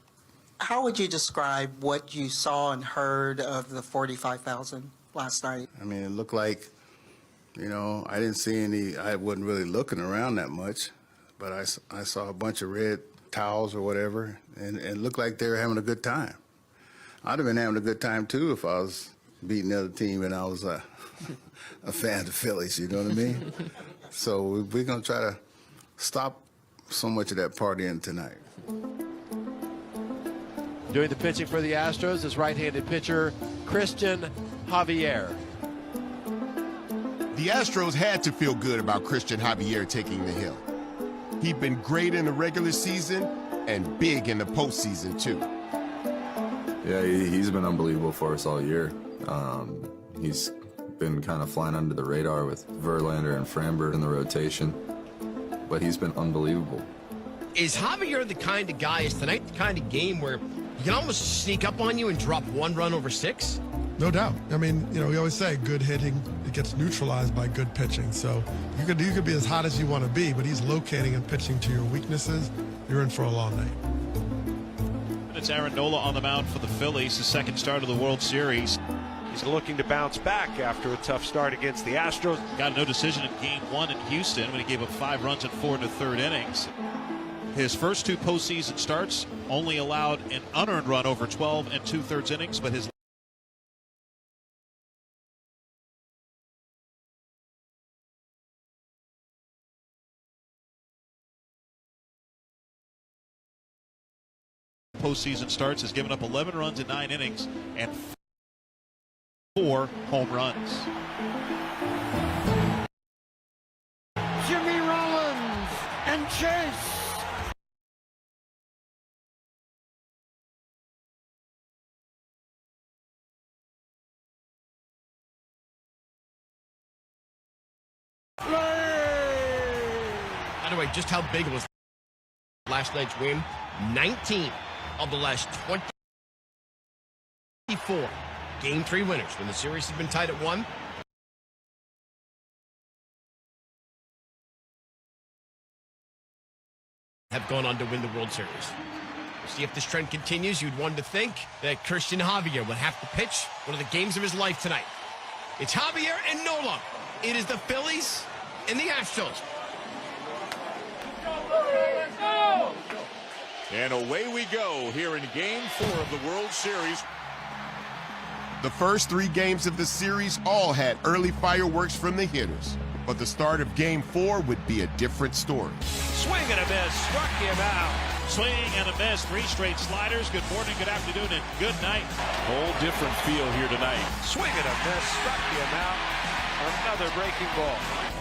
How would you describe what you saw and heard of the 45,000 last night? It looked like, I didn't see any. I wasn't really looking around that much, but I saw a bunch of red towels or whatever, and it looked like they were having a good time. I'd have been having a good time, too, if I was beating the other team and I was a fan of the Phillies, you know what I mean? So we're going to try to stop so much of that partying tonight. Doing the pitching for the Astros is right-handed pitcher Christian Javier. The Astros had to feel good about Christian Javier taking the hill. He'd been great in the regular season and big in the postseason, too. Yeah, he's been unbelievable for us all year. He's been kind of flying under the radar with Verlander and Framber in the rotation, but he's been unbelievable. Is Javier the kind of guy, is tonight the kind of game where he can almost sneak up on you and drop 1 run over 6? No doubt. I mean, we always say good hitting, it gets neutralized by good pitching. So you could be as hot as you want to be, but he's locating and pitching to your weaknesses. You're in for a long night. It's Aaron Nola on the mound for the Phillies, his second start of the World Series. He's looking to bounce back after a tough start against the Astros. Got no decision in Game 1 in Houston when he gave up 5 runs in 4 1/3 innings. His first 2 postseason starts only allowed an unearned run over 12 2/3 innings, but his postseason starts has given up 11 runs in 9 innings and 4 home runs. Jimmy Rollins and Chase. By the way, just how big was last night's win? 19 of the last 24 Game 3 winners when the series has been tied at 1. Have gone on to win the World Series. We'll see if this trend continues. You'd want to think that Christian Javier would have to pitch one of the games of his life tonight. It's Javier and Nola. It is the Phillies and the Astros. And away we go here in Game 4 of the World Series. The first 3 games of the series all had early fireworks from the hitters. But the start of Game 4 would be a different story. Swing and a miss, struck him out. Swing and a miss, 3 straight sliders. Good morning, good afternoon, and good night. Whole different feel here tonight. Swing and a miss, struck him out. Another breaking ball.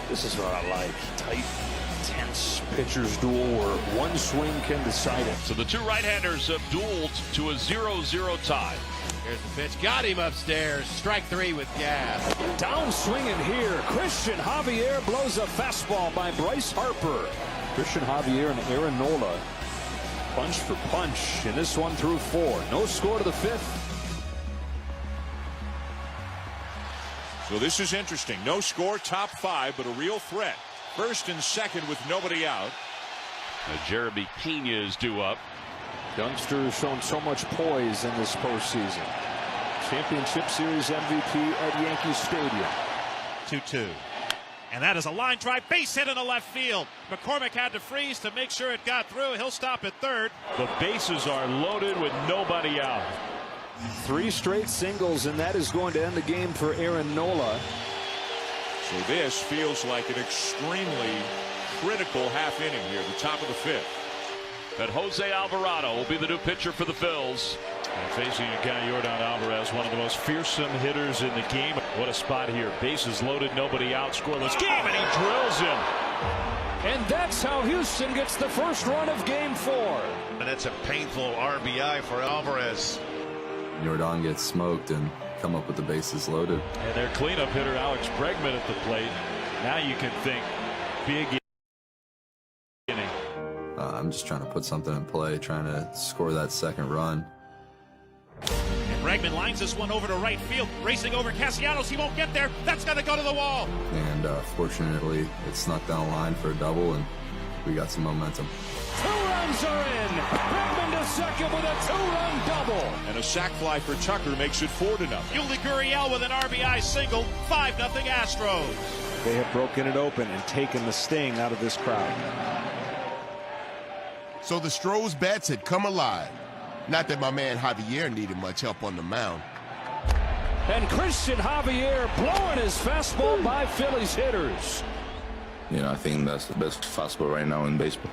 This is what I like. Tight, tense pitcher's duel where one swing can decide it. So the 2 right-handers have dueled to a 0-0 tie. Here's the pitch. Got him upstairs. Strike 3 with gas. Down swinging here. Christian Javier blows a fastball by Bryce Harper. Christian Javier and Aaron Nola punch for punch in this 1 through 4. No score to the 5th. So this is interesting. No score, top 5, but a real threat. First and second with nobody out. Jeremy Pena is due up. Youngster has shown so much poise in this postseason. Championship Series MVP at Yankee Stadium. 2-2. And that is a line drive, base hit in the left field. McCormick had to freeze to make sure it got through. He'll stop at third. The bases are loaded with nobody out. 3 straight singles, and that is going to end the game for Aaron Nola. So this feels like an extremely critical half inning here, the top of the 5th. But Jose Alvarado will be the new pitcher for the Phils. And facing a guy, Yordan Alvarez, one of the most fearsome hitters in the game. What a spot here. Bases loaded, nobody out, scoreless game, and he drills him. And that's how Houston gets the first run of Game 4. And that's a painful RBI for Alvarez. Yordan gets smoked and come up with the bases loaded. And their cleanup hitter, Alex Bregman, at the plate. Now you can think big inning. I'm just trying to put something in play, trying to score that second run. And Bregman lines this one over to right field, racing over Castellanos. He won't get there. That's going to go to the wall. And fortunately, it snuck down the line for a double, and we got some momentum. 2 runs are in. Bregman to second with a 2-run double. And a sac fly for Tucker makes it 4-0. Yuli Gurriel with an RBI single. 5-0 Astros. They have broken it open and taken the sting out of this crowd. So the Stros bats had come alive. Not that my man Javier needed much help on the mound. And Christian Javier blowing his fastball by Phillies hitters. I think that's the best fastball right now in baseball.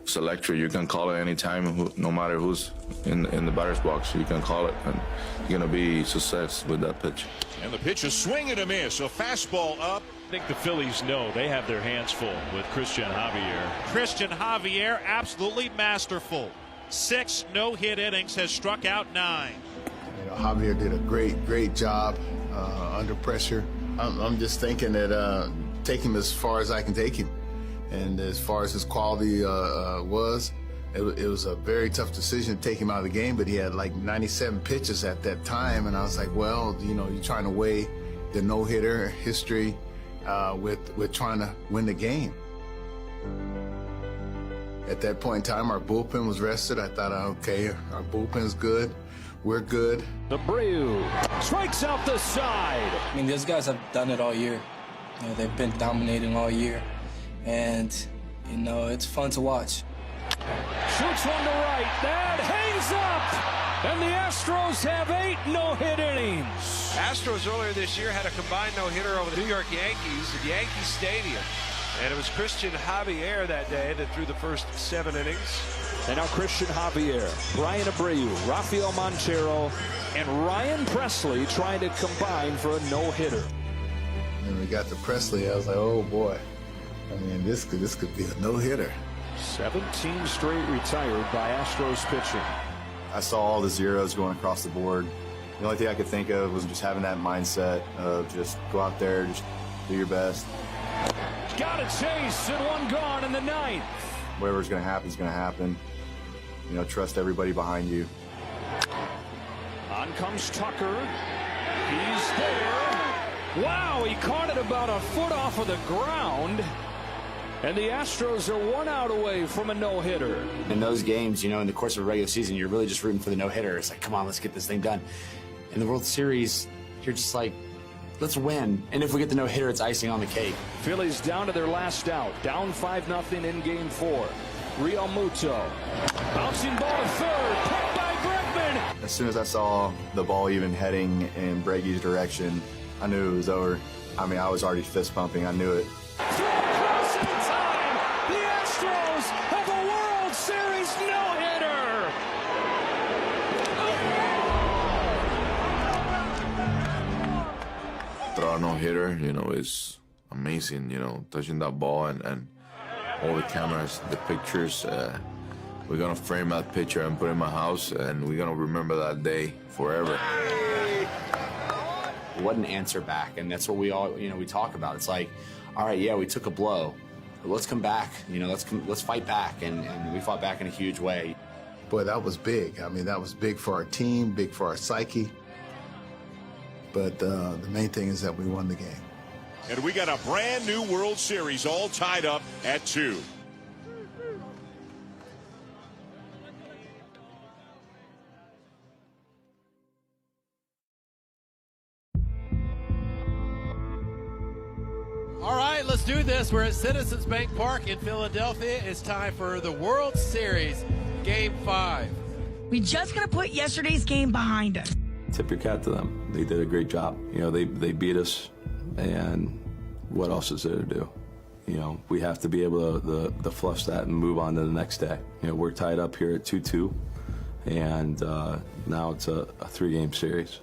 It's electric. You can call it anytime, no matter who's in the batter's box. You can call it, and you're going to be success with that pitch. And the pitch is swing and a miss. A fastball up. I think the Phillies know they have their hands full with Christian Javier. Christian Javier, absolutely masterful. 6 no-hit innings, has struck out 9. Javier did a great job under pressure. I'm just thinking that take him as far as I can take him. And as far as his quality was, It was a very tough decision to take him out of the game, but he had like 97 pitches at that time, and I was like, well, you know, you're trying to weigh the no-hitter history with trying to win the game. At that point in time, our bullpen was rested. I thought, okay, our bullpen's good. We're good. Abreu strikes out the side. I mean, those guys have done it all year. You know, they've been dominating all year, and you know, it's fun to watch. Shoots one to right. That hangs up, and the Astros have 8 no-hit innings. Astros earlier this year had a combined no-hitter over the New York Yankees at Yankee Stadium. And it was Christian Javier that day that threw the first 7 innings. And now Christian Javier, Brian Abreu, Rafael Montero, and Ryan Presley trying to combine for a no-hitter. When we got to Presley, I was like, oh boy. I mean, this could be a no-hitter. 17 straight retired by Astros pitching. I saw all the zeros going across the board. The only thing I could think of was just having that mindset of just go out there, just do your best. Got a chase and 1 gone in the 9th. Whatever's going to happen is going to happen. You know, trust everybody behind you. On comes Tucker. He's there. Wow, he caught it about a foot off of the ground. And the Astros are 1 out away from a no-hitter. In those games, you know, in the course of a regular season, you're really just rooting for the no-hitter. It's like, come on, let's get this thing done. In the World Series, you're just like, let's win. And if we get the no-hitter, it's icing on the cake. Phillies down to their last out. Down 5-0 in Game 4. Real Muto. Bouncing ball to third. Picked by Bregman. As soon as I saw the ball even heading in Breggy's direction, I knew it was over. I mean, I was already fist pumping. I knew it. Across in time. The Astros have a World Series no-hitter. Throw a no-hitter, you know, is amazing, you know, touching that ball and all the cameras, the pictures. We're going to frame that picture and put it in my house, and we're going to remember that day forever. What an answer back, and that's what we all, you know, we talk about. It's like, all right, yeah, we took a blow, but let's come back, you know, let's fight back, and we fought back in a huge way. Boy, that was big. I mean, that was big for our team, big for our psyche. But the main thing is that we won the game. And we got a brand new World Series all tied up at 2. All right, let's do this. We're at Citizens Bank Park in Philadelphia. It's time for the World Series, Game 5. We're just going to put yesterday's game behind us. Tip your cap to them. They did a great job. You know, they beat us, and what else is there to do? You know, we have to be able to flush that and move on to the next day. You know, we're tied up here at 2-2, and now it's a 3-game series.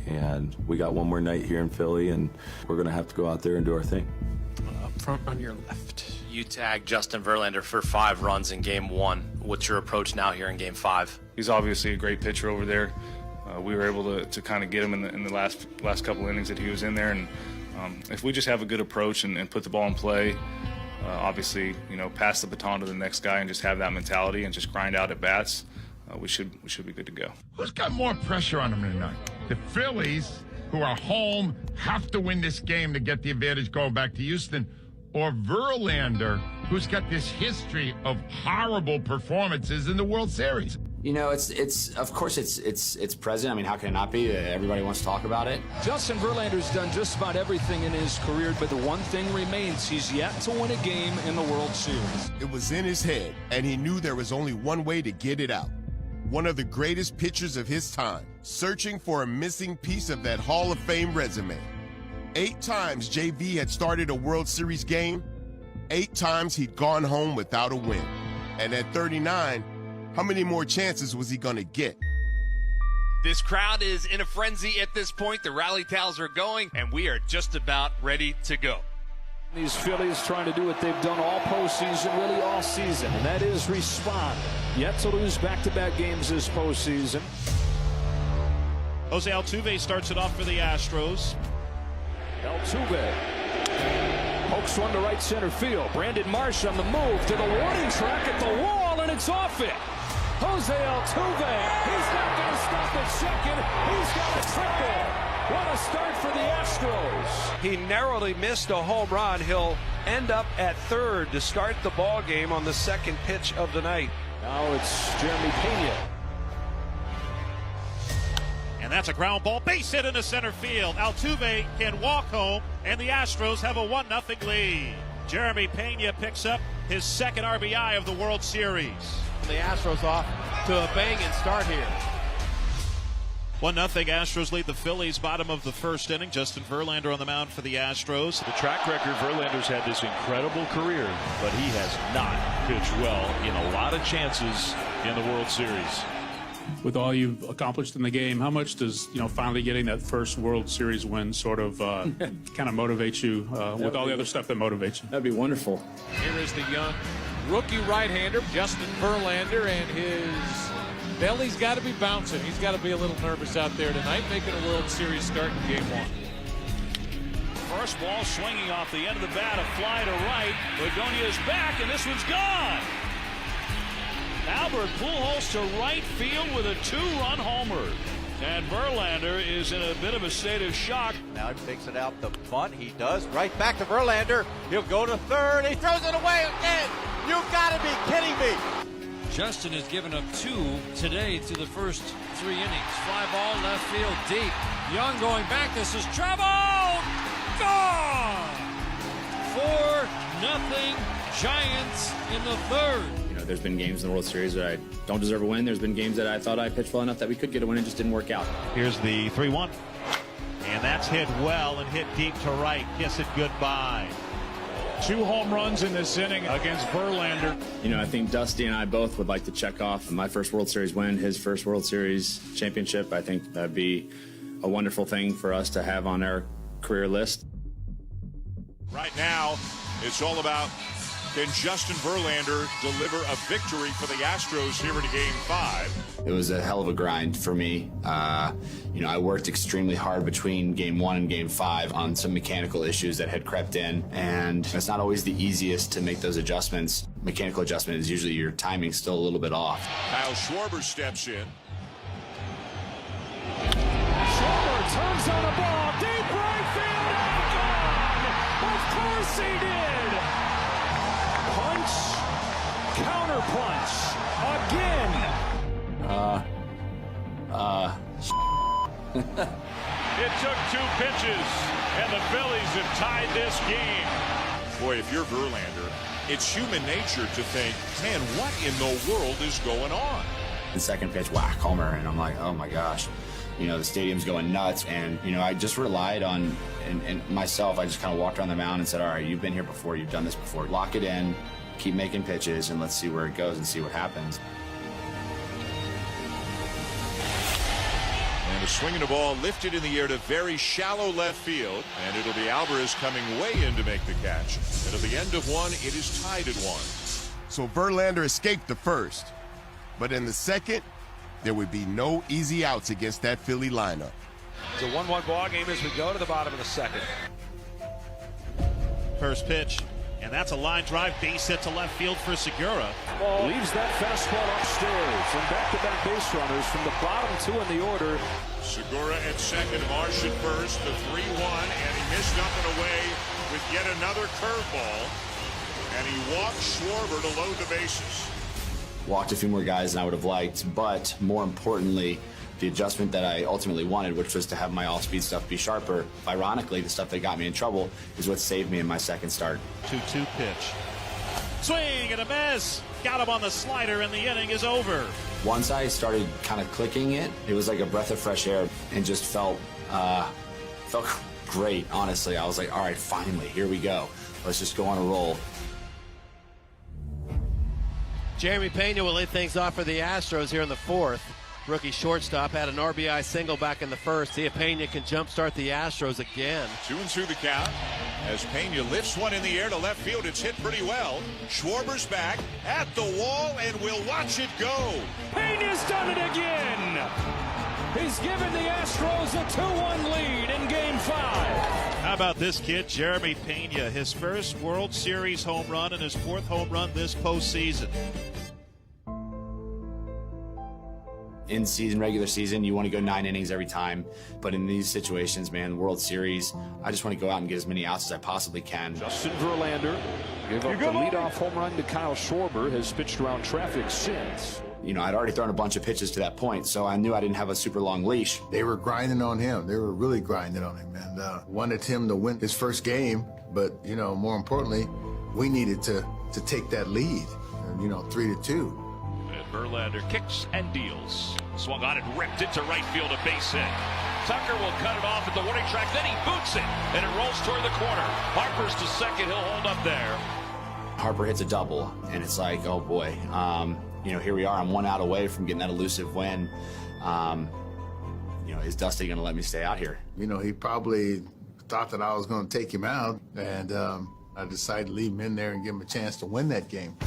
And we got one more night here in Philly, and we're going to have to go out there and do our thing. Up front on your left. You tagged Justin Verlander for 5 runs in Game 1. What's your approach now here in Game 5? He's obviously a great pitcher over there. We were able to kind of get him in the last couple innings that he was in there, and if we just have a good approach and put the ball in play, obviously, you know, pass the baton to the next guy and just have that mentality and just grind out at bats, we should be good to go. Who's got more pressure on them tonight? The Phillies, who are home, have to win this game to get the advantage going back to Houston, or Verlander, who's got this history of horrible performances in the World Series? You know, it's of course it's present. I mean, how can it not be? Everybody wants to talk about it. Justin Verlander's done just about everything in his career, but the one thing remains: he's yet to win a game in the World Series. It was in his head, and he knew there was only one way to get it out. One of the greatest pitchers of his time, searching for a missing piece of that Hall of Fame resume. 8 times JV had started a World Series game. 8 times he'd gone home without a win. And at 39, how many more chances was he going to get? This crowd is in a frenzy at this point. The rally towels are going, and we are just about ready to go. These Phillies trying to do what they've done all postseason, really all season, and that is respond. Yet to lose back-to-back games this postseason. Jose Altuve starts it off for the Astros. Altuve Pokes one to right center field. Brandon Marsh on the move to the warning track at the wall, and it's off it. Jose Altuve, he's not going to stop at second. He's got a triple. What a start for the Astros. He narrowly missed a home run. He'll end up at third to start the ball game on the second pitch of the night. Now it's Jeremy Pena. And that's a ground ball, base hit into center field. Altuve can walk home, and the Astros have a 1-0 lead. Jeremy Pena picks up his second RBI of the World Series. The Astros off to a banging start here. 1-0 Astros lead the Phillies, bottom of the first inning. Justin Verlander on the mound for the Astros. The track record, Verlander's had this incredible career, but he has not pitched well in a lot of chances in the World Series. With all you've accomplished in the game, how much does finally getting that first World Series win sort of kind of motivate you with all the other stuff that motivates you? That'd be wonderful. Here is the young rookie right-hander, Justin Verlander, and his belly's got to be bouncing. He's got to be a little nervous out there tonight, making a World Series start in Game 1. First ball swinging off the end of the bat, a fly to right. Begonia is back, and this one's gone. Albert Pujols to right field with a 2-run homer. And Verlander is in a bit of a state of shock. Now he takes it out the bunt. He does. Right back to Verlander. He'll go to third. He throws it away again. You've got to be kidding me. Justin has given up 2 today through the first 3 innings. Fly ball left field deep. Young going back. This is trouble. Gone. 4-0 Giants in the third. There's been games in the World Series that I don't deserve a win. There's been games that I thought I pitched well enough that we could get a win and just didn't work out. Here's the 3-1. And that's hit well and hit deep to right. Kiss it goodbye. 2 home runs in this inning against Verlander. I think Dusty and I both would like to check off my first World Series win, his first World Series championship. I think that'd be a wonderful thing for us to have on our career list. Right now, it's all about, can Justin Verlander deliver a victory for the Astros here in Game 5? It was a hell of a grind for me. I worked extremely hard between Game 1 and Game 5 on some mechanical issues that had crept in, and it's not always the easiest to make those adjustments. Mechanical adjustment is usually your timing's still a little bit off. Kyle Schwarber steps in. Schwarber turns on a ball, deep right field, and gone! Of course he did! Punch, counter punch, again. It took 2 pitches, and the Phillies have tied this game. Boy, if you're Verlander, it's human nature to think, man, what in the world is going on? The second pitch, whack, homer, and I'm like, oh my gosh. The stadium's going nuts, and I just relied on and myself. I just kind of walked around the mound and said, all right, you've been here before, you've done this before. Lock it in, keep making pitches, and let's see where it goes and see what happens. And a swing and a ball lifted in the air to very shallow left field, and it'll be Alvarez coming way in to make the catch. And at the end of 1, it is tied at 1. So Verlander escaped the first, but in the second, there would be no easy outs against that Philly lineup. It's a 1-1 ball game as we go to the bottom of the second. First pitch, and that's a line drive, base hit to left field for Segura. Leaves that fastball upstairs, and back-to-back base runners from the bottom 2 in the order. Segura at second, Marsh at first, the 3-1, and he missed nothing away with yet another curveball, and he walked Schwarber to load the bases. Walked a few more guys than I would have liked, but more importantly, the adjustment that I ultimately wanted, which was to have my off-speed stuff be sharper. Ironically, the stuff that got me in trouble is what saved me in my second start. 2-2 pitch. Swing and a miss. Got him on the slider, and the inning is over. Once I started kind of clicking it, it was like a breath of fresh air and just felt great, honestly. I was like, all right, finally, here we go. Let's just go on a roll. Jeremy Pena will lead things off for the Astros here in the 4th. Rookie shortstop had an RBI single back in the first. See if Pena can jumpstart the Astros again. 2-2 the count as Pena lifts one in the air to left field. It's hit pretty well. Schwarber's back at the wall, and we'll watch it go. Pena's done it again. He's given the Astros a 2-1 lead in Game 5. How about this kid, Jeremy Pena, his first World Series home run and his 4th home run this postseason. In season, regular season, you want to go 9 innings every time. But in these situations, man, World Series, I just want to go out and get as many outs as I possibly can. Justin Verlander gave up the leadoff home run to Kyle Schwarber, has pitched around traffic since. You know, I'd already thrown a bunch of pitches to that point, so I knew I didn't have a super long leash. They were grinding on him. They were really grinding on him, and wanted him to win his first game. But, you know, more importantly, we needed to take that lead, 3-2. Verlander kicks and deals. Swung on and ripped into right field, a base hit. Tucker will cut it off at the warning track, then he boots it, and it rolls toward the corner. Harper's to second, he'll hold up there. Harper hits a double, and it's like, oh boy, here we are. I'm 1 out away from getting that elusive win. Is Dusty going to let me stay out here? He probably thought that I was going to take him out, and I decided to leave him in there and give him a chance to win that game.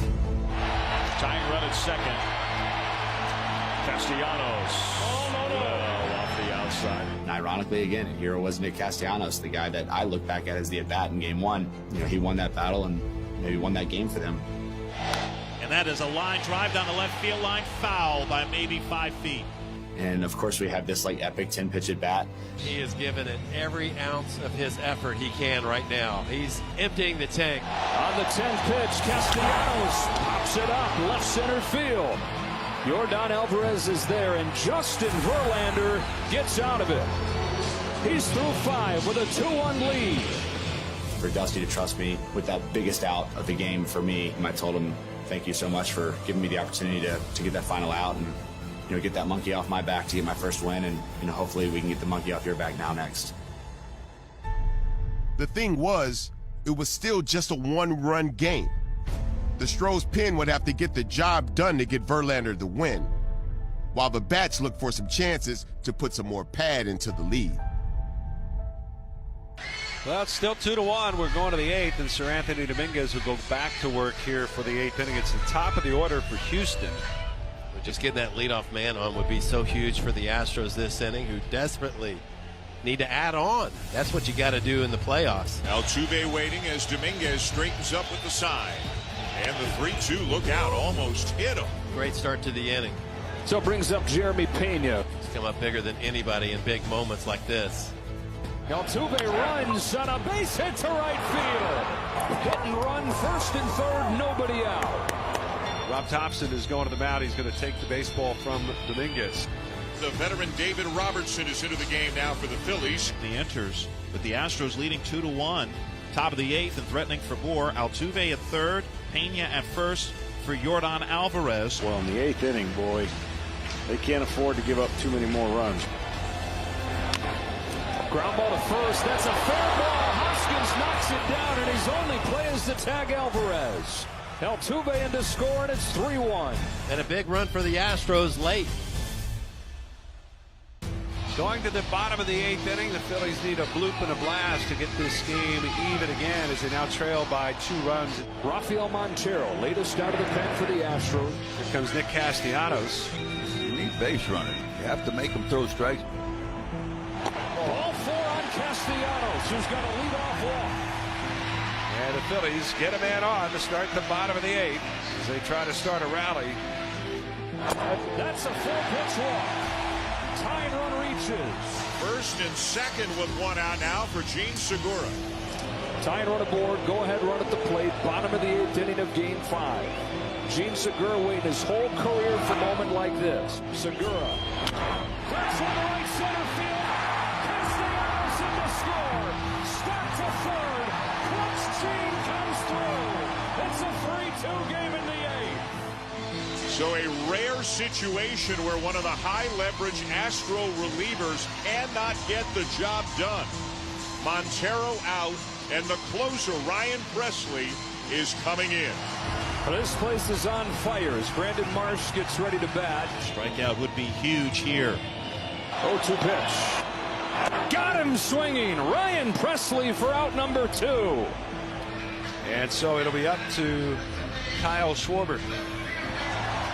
Tying run at second. Castellanos. Off the outside. And ironically, again, here was Nick Castellanos, the guy that I look back at as the at-bat in game 1. He won that battle and maybe won that game for them. And that is a line drive down the left field line, foul by maybe 5 feet. And of course, we have this epic 10-pitch at bat. He is giving it every ounce of his effort he can right now. He's emptying the tank. On the 10th pitch, Castellanos pops it up left center field. Yordan Alvarez is there, and Justin Verlander gets out of it. He's through 5 with a 2-1 lead. For Dusty to trust me with that biggest out of the game for me, I told him, thank you so much for giving me the opportunity to get that final out and get that monkey off my back to get my first win, and hopefully we can get the monkey off your back now next. The thing was, it was still just a 1-run game. The Stros pen would have to get the job done to get Verlander the win, while the bats looked for some chances to put some more pad into the lead. Well, it's still 2-1. We're going to the 8th, and Sir Anthony Dominguez will go back to work here for the 8th inning. It's the top of the order for Houston. Just getting that leadoff man on would be so huge for the Astros this inning, who desperately need to add on. That's what you got to do in the playoffs. Altuve waiting as Dominguez straightens up with the side. And the 3-2 look out, almost hit him. Great start to the inning. So it brings up Jeremy Pena. He's come up bigger than anybody in big moments like this. Altuve runs on a base hit to right field. Hit and run first and third, nobody out. Rob Thompson is going to the mound. He's going to take the baseball from Dominguez. The veteran David Robertson is into the game now for the Phillies. He enters with the Astros leading 2-1. Top of the 8th and threatening for more. Altuve at third, Pena at first for Yordan Alvarez. Well, in the 8th inning, boy, they can't afford to give up too many more runs. Ground ball to first. That's a fair ball. Hoskins knocks it down, and his only play is to tag Alvarez. Altuve in to score, and it's 3-1. And a big run for the Astros late. Going to the bottom of the 8th inning, the Phillies need a bloop and a blast to get this game even again as they now trail by 2 runs. Rafael Montero, latest out of the pen for the Astros. Here comes Nick Castellanos. You need base runners. You have to make them throw strikes. Ball 4 on Castellanos, who's got a leadoff walk. And the Phillies get a man on to start the bottom of the 8th as they try to start a rally. That's a 4-pitch walk. Tying run reaches. First and second with 1 out now for Gene Segura. Tying run aboard. Go ahead run at the plate. Bottom of the 8th inning of Game 5. Gene Segura waiting his whole career for a moment like this. Segura cracks on the right center field. Castellanos in to score. Start to third. Clutch Gene comes through. It's a 3-2 game in the 8th. So a rare situation where one of the high-leverage Astro relievers cannot get the job done. Montero out, and the closer, Ryan Presley, is coming in. This place is on fire as Brandon Marsh gets ready to bat. Strikeout would be huge here. 0-2 pitch. Got him swinging. Ryan Presley for out number 2. And so it'll be up to Kyle Schwarber.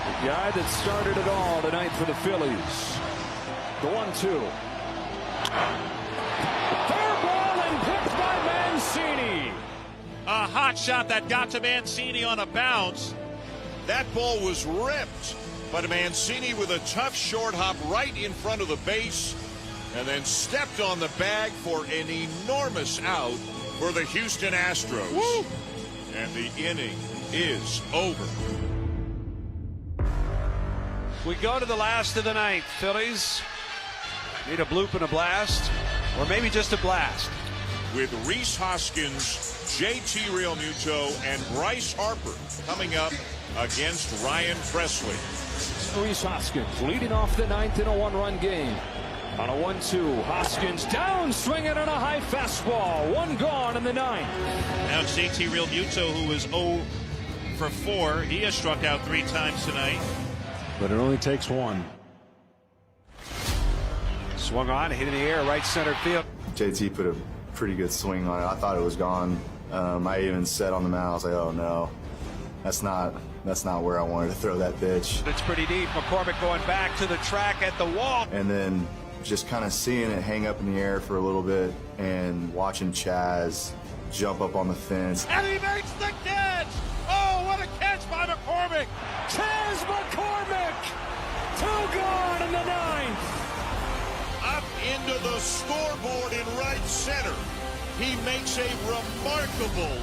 The guy that started it all tonight for the Phillies. The 1-2. Fair ball and picked Mancini. A hot shot that got to Mancini on a bounce. That ball was ripped, but Mancini with a tough short hop right in front of the base, and then stepped on the bag for an enormous out for the Houston Astros. Woo! And the inning is over. We go to the last of the ninth. Phillies need a bloop and a blast, or maybe just a blast. With Rhys Hoskins, JT Realmuto, and Bryce Harper coming up against Ryan Presley. Rhys Hoskins leading off the ninth in a one-run game. On a 1-2, Hoskins down, swinging on a high fastball. One gone in the ninth. Now it's JT Realmuto, who is 0 for 4. He has struck out 3 times tonight. But it only takes one. Swung on, hit in the air, right center field. JT put a pretty good swing on it. I thought it was gone. I even said on the mound, I was like, oh no, that's not where I wanted to throw that pitch. It's pretty deep. McCormick going back to the track at the wall. And then just kind of seeing it hang up in the air for a little bit and watching Chaz jump up on the fence. And he makes the catch! Oh, what a catch by McCormick! Chaz McCormick! 2 gone in the ninth! Up into the scoreboard in right center. He makes a remarkable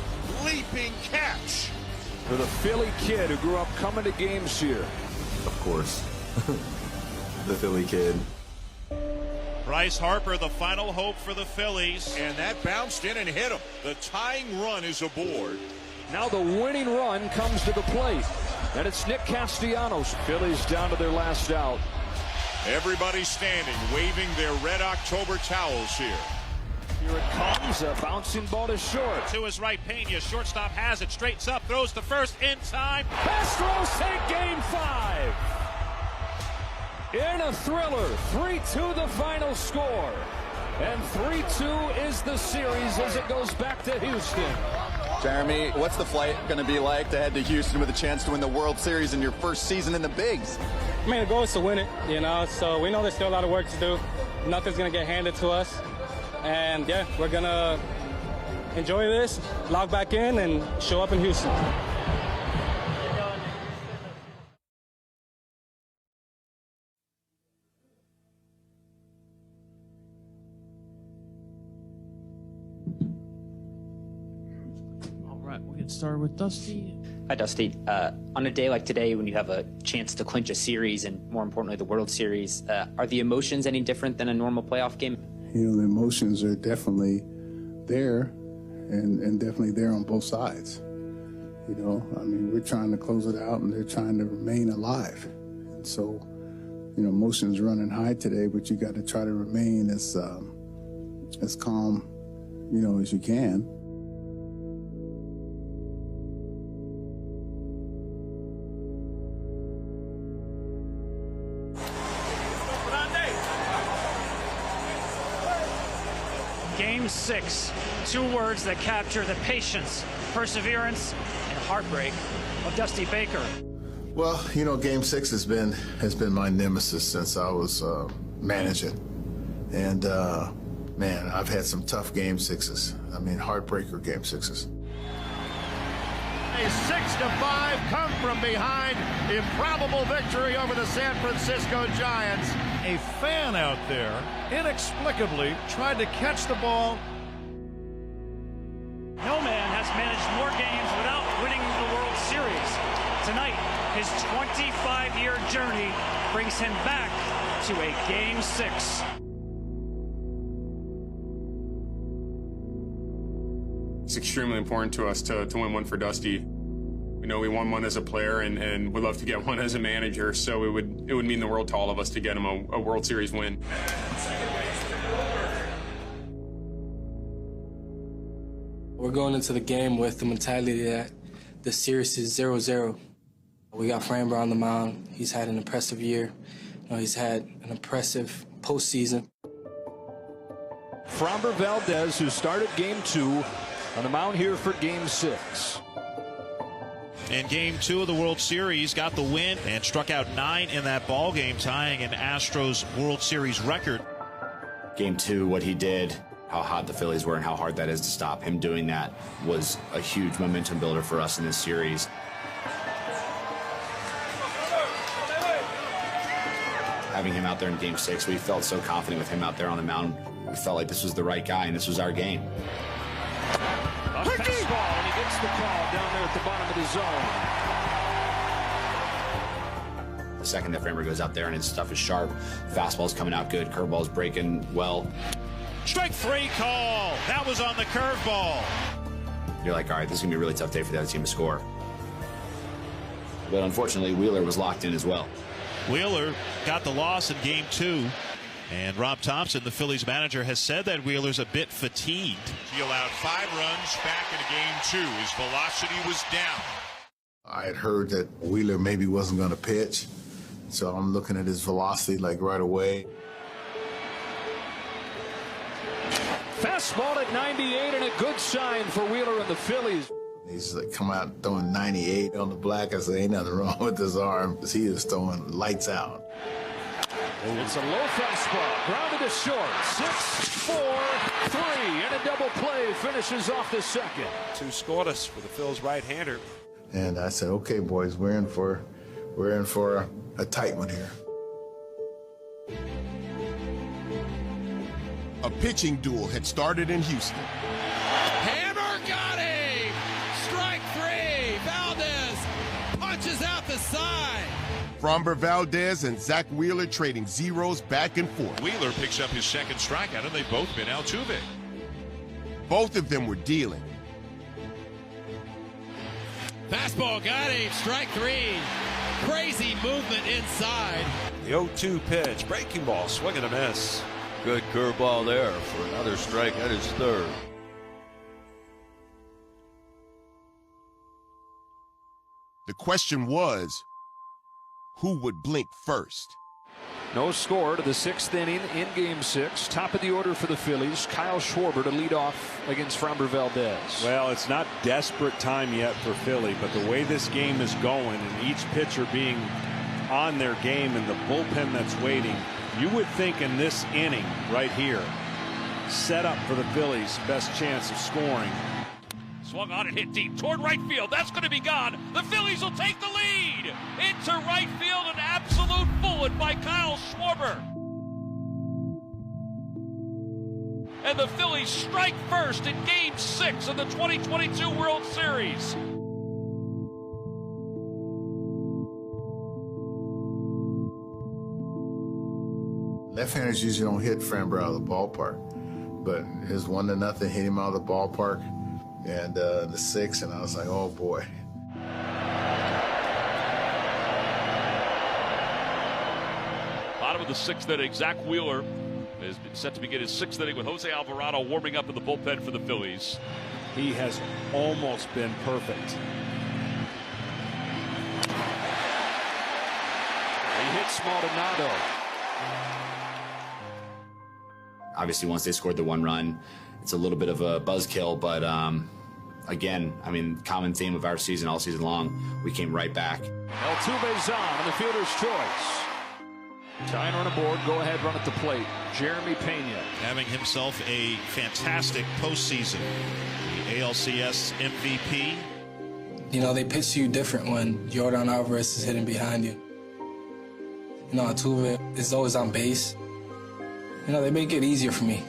leaping catch. For the Philly kid who grew up coming to games here. Of course. The Philly kid. Bryce Harper, the final hope for the Phillies. And that bounced in and hit him. The tying run is aboard. Now the winning run comes to the plate. And it's Nick Castellanos. Phillies down to their last out. Everybody standing, waving their red October towels here. Here it comes, a bouncing ball to short. To his right, Pena, shortstop has it, straightens up, throws to first, in time. Astros take game 5. In a thriller, 3-2 the final score. And 3-2 is the series as it goes back to Houston. Jeremy, what's the flight going to be like to head to Houston with a chance to win the World Series in your first season in the Bigs? I mean, the goal is to win it, you know, so we know there's still a lot of work to do. Nothing's going to get handed to us. And, yeah, we're going to enjoy this, log back in, and show up in Houston. All right, we'll get started with Dusty. Hi, Dusty. On a day like today, when you have a chance to clinch a series and, more importantly, the World Series, are the emotions any different than a normal playoff game? You know, the emotions are definitely there and definitely there on both sides. You know, I mean, we're trying to close it out and they're trying to remain alive. And so, you know, emotions running high today, but you got to try to remain as calm, you know, as you can. Game 6, 2 words that capture the patience, perseverance, and heartbreak of Dusty Baker. Well, you know, Game 6 has been my nemesis since I was managing, and man, I've had some tough Game 6s. I mean, heartbreaker Game 6s. A 6-5 come from behind improbable victory over the San Francisco Giants. A fan out there inexplicably tried to catch the ball. No man has managed more games without winning the World Series. Tonight, his 25-year journey brings him back to a Game 6. It's extremely important to us to win one for Dusty. We know we won one as a player, and we'd love to get one as a manager, so it would mean the world to all of us to get him a World Series win. We're going into the game with the mentality that the series is 0-0. We got Framber on the mound. He's had an impressive year. You know, he's had an impressive postseason. Framber Valdez, who started Game 2, on the mound here for Game 6. In Game 2 of the World Series, got the win and struck out 9 in that ball game, tying an Astros World Series record. Game 2, what he did, how hot the Phillies were and how hard that is to stop. Him doing that was a huge momentum builder for us in this series. Having him out there in Game 6, we felt so confident with him out there on the mound. We felt like this was the right guy and this was our game. A fastball, and he gets the call down there at the bottom of the zone. The second that Framber goes out there and his stuff is sharp, fastball's coming out good, curveball's breaking well. Strike 3 call. That was on the curveball. You're like, all right, this is going to be a really tough day for the other team to score. But unfortunately, Wheeler was locked in as well. Wheeler got the loss in Game 2. And Rob Thompson, the Phillies manager, has said that Wheeler's a bit fatigued. He allowed 5 runs back in Game 2. His velocity was down. I had heard that Wheeler maybe wasn't going to pitch, so I'm looking at his velocity like right away. Fastball at 98 and a good sign for Wheeler and the Phillies. He's like come out throwing 98 on the black. I said, ain't nothing wrong with his arm. He is throwing lights out. It's a low fastball, grounded to short. 6-4-3, and a double play finishes off the second. 2 scoreless for the Phil's right-hander. And I said, okay, boys, we're in for a tight one here. A pitching duel had started in Houston. Hammer got him! Strike 3! Valdez punches out the side. Framber Valdez and Zach Wheeler trading zeros back and forth. Wheeler picks up his second strikeout, and they've both been Altuve. Both of them were dealing. Fastball got him. Strike 3. Crazy movement inside. The 0-2 pitch. Breaking ball. Swing and a miss. Good curveball there for another strike. That is 3rd. The question was, who would blink first? No score to the 6th inning in Game 6. Top of the order for the Phillies. Kyle Schwarber to lead off against Framber Valdez. Well, it's not desperate time yet for Philly, but the way this game is going and each pitcher being on their game and the bullpen that's waiting, you would think in this inning right here, set up for the Phillies' best chance of scoring. Swung on and hit deep toward right field. That's going to be gone. The Phillies will take the lead. Into right field, an absolute bullet by Kyle Schwarber. And the Phillies strike first in Game 6 of the 2022 World Series. Left-handers usually don't hit Framber out of the ballpark, but his 1-0 hit him out of the ballpark, and the 6th, and I was like, oh boy. Bottom of the 6th inning, Zach Wheeler is set to begin his 6th inning with Jose Alvarado warming up in the bullpen for the Phillies. He has almost been perfect. He hits Maldonado. Obviously, once they scored the 1 run, it's a little bit of a buzzkill, but again, I mean, common theme of our season all season long, we came right back. Altuve's on the fielder's choice. Tying run aboard, go ahead, run at the plate. Jeremy Pena. Having himself a fantastic postseason. The ALCS MVP. You know, they pitch you different when Jordan Alvarez is hitting behind you. You know, Altuve is always on base. You know, they make it easier for me.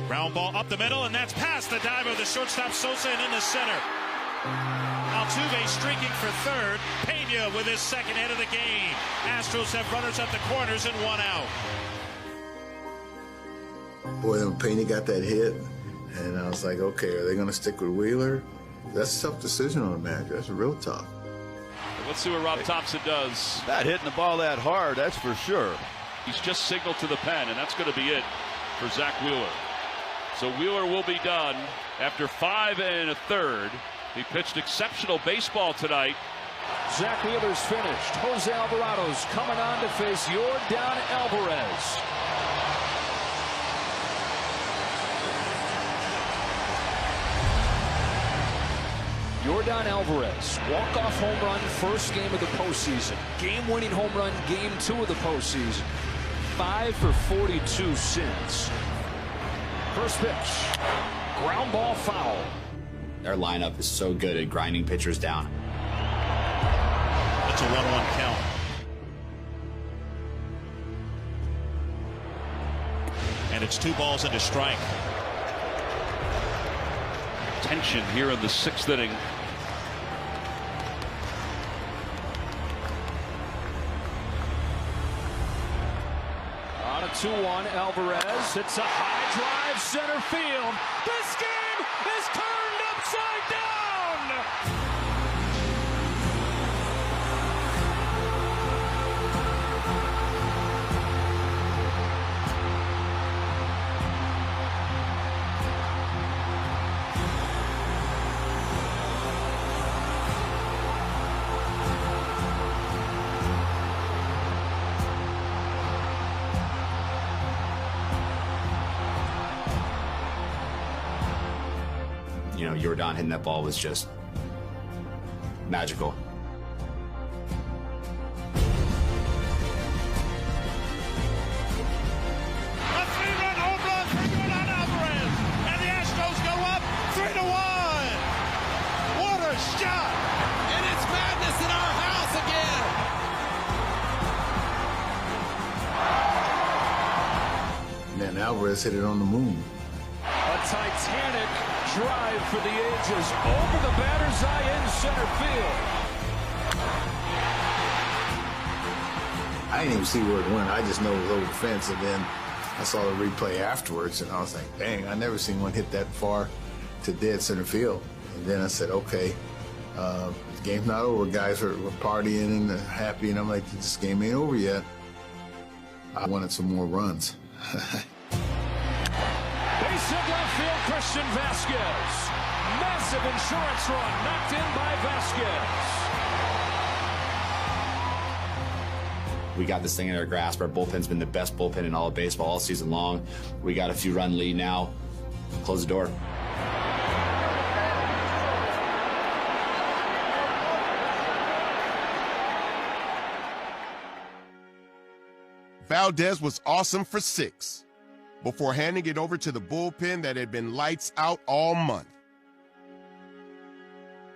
Ground ball up the middle, and that's past the dive of the shortstop Sosa and in the center. Altuve streaking for 3rd. Pena with his 2nd hit of the game. Astros have runners at the corners and 1 out. Boy, when Pena got that hit, and I was like, okay, are they going to stick with Wheeler? That's a tough decision on a manager. That's real tough. Let's see what Rob Thompson does. Not hitting the ball that hard, that's for sure. He's just signaled to the pen, and that's going to be it for Zach Wheeler. So Wheeler will be done after 5 1/3. He pitched exceptional baseball tonight. Zach Wheeler's finished. Jose Alvarado's coming on to face Yordan Alvarez. Yordan Alvarez, walk-off home run, first game of the postseason. Game-winning home run, game 2 of the postseason. 5 for 42 since. First pitch. Ground ball foul. Our lineup is so good at grinding pitchers down. It's a 1-1 count. And it's 2 balls and a strike. Tension here in the 6th inning. On a 2-1, Alvarez hits a high drive center field. This game is turned upside down. You know, Jordan hitting that ball was just magical. A 3-run home run for Jordan Alvarez, and the Astros go up 3-1. What a shot! And it's madness in our house again. And then Alvarez hit it on the moon. A titanic drive for the ages over the batter's eye in center field. I didn't even see where it went. I just know it was over the fence, and then I saw the replay afterwards, and I was like, dang, I never seen one hit that far to dead center field. And then I said, okay, the game's not over. Guys were partying and happy, and I'm like, this game ain't over yet. I wanted some more runs. Base hit left field, Christian Vasquez. Massive insurance run knocked in by Vasquez. We got this thing in our grasp. Our bullpen's been the best bullpen in all of baseball all season long. We got a few run lead now. Close the door. Valdez was awesome for 6 before handing it over to the bullpen that had been lights out all month.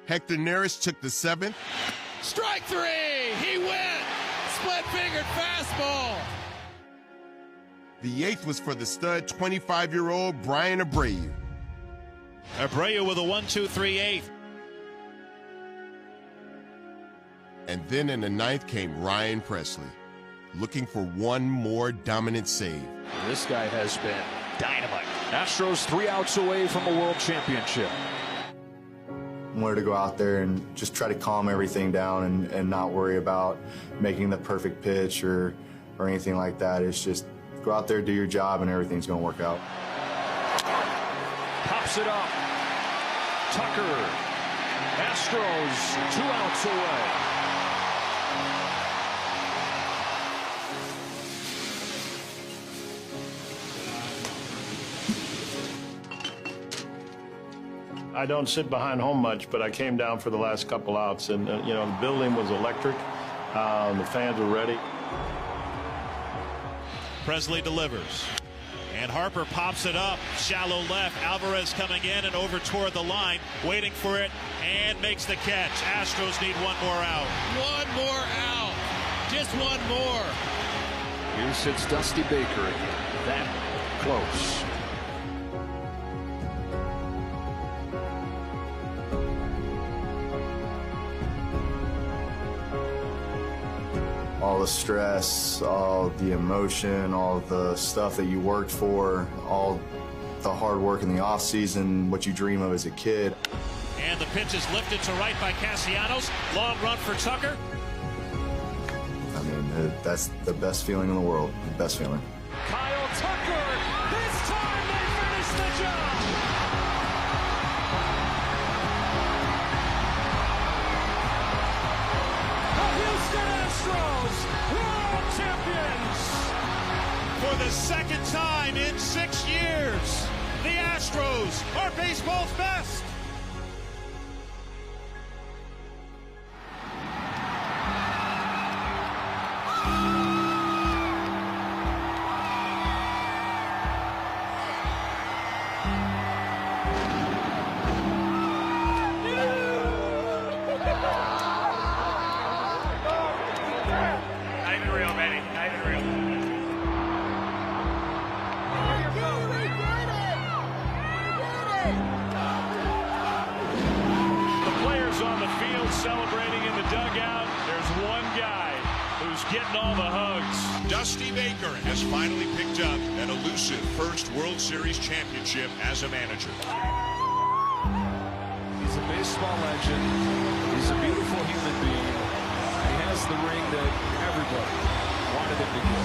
Hector Neris took the 7th. Strike 3. He went. Split-fingered fastball. The 8th was for the stud 25-year-old Brian Abreu. Abreu with a 1-2-3-8. And then in the 9th came Ryan Presley, looking for one more dominant save. This guy has been dynamite. Astros 3 outs away from a world championship. I wanted to go out there and just try to calm everything down and not worry about making the perfect pitch or anything like that. It's just go out there, do your job, and everything's going to work out. Pops it up. Tucker. Astros 2 outs away. I don't sit behind home much, but I came down for the last couple outs, and you know, the building was electric. The fans were ready. Presley delivers, and Harper pops it up, shallow left. Alvarez coming in and over toward the line, waiting for it, and makes the catch. Astros need one more out. One more out. Just one more. Here sits Dusty Baker again. That close. All the stress, all the emotion, all the stuff that you worked for, all the hard work in the off season, what you dream of as a kid. And the pitch is lifted to right by Castellanos. Long run for Tucker. I mean, that's the best feeling in the world, the best feeling. Kyle Tucker, this time they finish the job. The Houston Astros, world champions. For the second time in 6 years, the Astros are baseball's best. getting all the hugs. Dusty Baker has finally picked up an elusive first World Series championship as a manager. He's a baseball legend. He's a beautiful human being. He has the ring that everybody wanted him to get.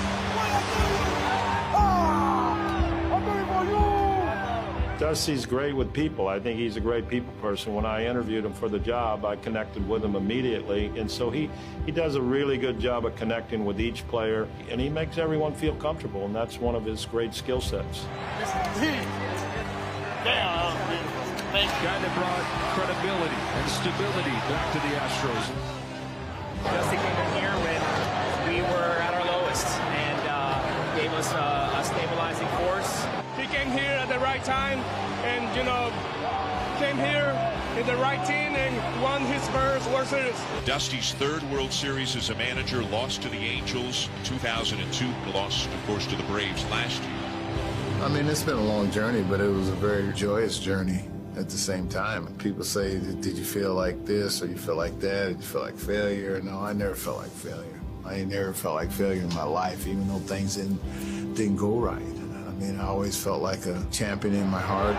Dusty's great with people. I think he's a great people person. When I interviewed him for the job, I connected with him immediately. And so he does a really good job of connecting with each player, and he makes everyone feel comfortable, and that's one of his great skill sets. Guy that brought credibility and stability back to the Astros. Dusty came in here when we were at our lowest and gave us a stabilizing force. He came here at the right time and, came here in the right team and won his first World Series. Dusty's third World Series as a manager, lost to the Angels in 2002, lost, of course, to the Braves last year. I mean, it's been a long journey, but it was a very joyous journey at the same time. People say, did you feel like this or you feel like that? Did you feel like failure? No, I never felt like failure. I never felt like failure in my life, even though things didn't go right. I mean, I always felt like a champion in my heart.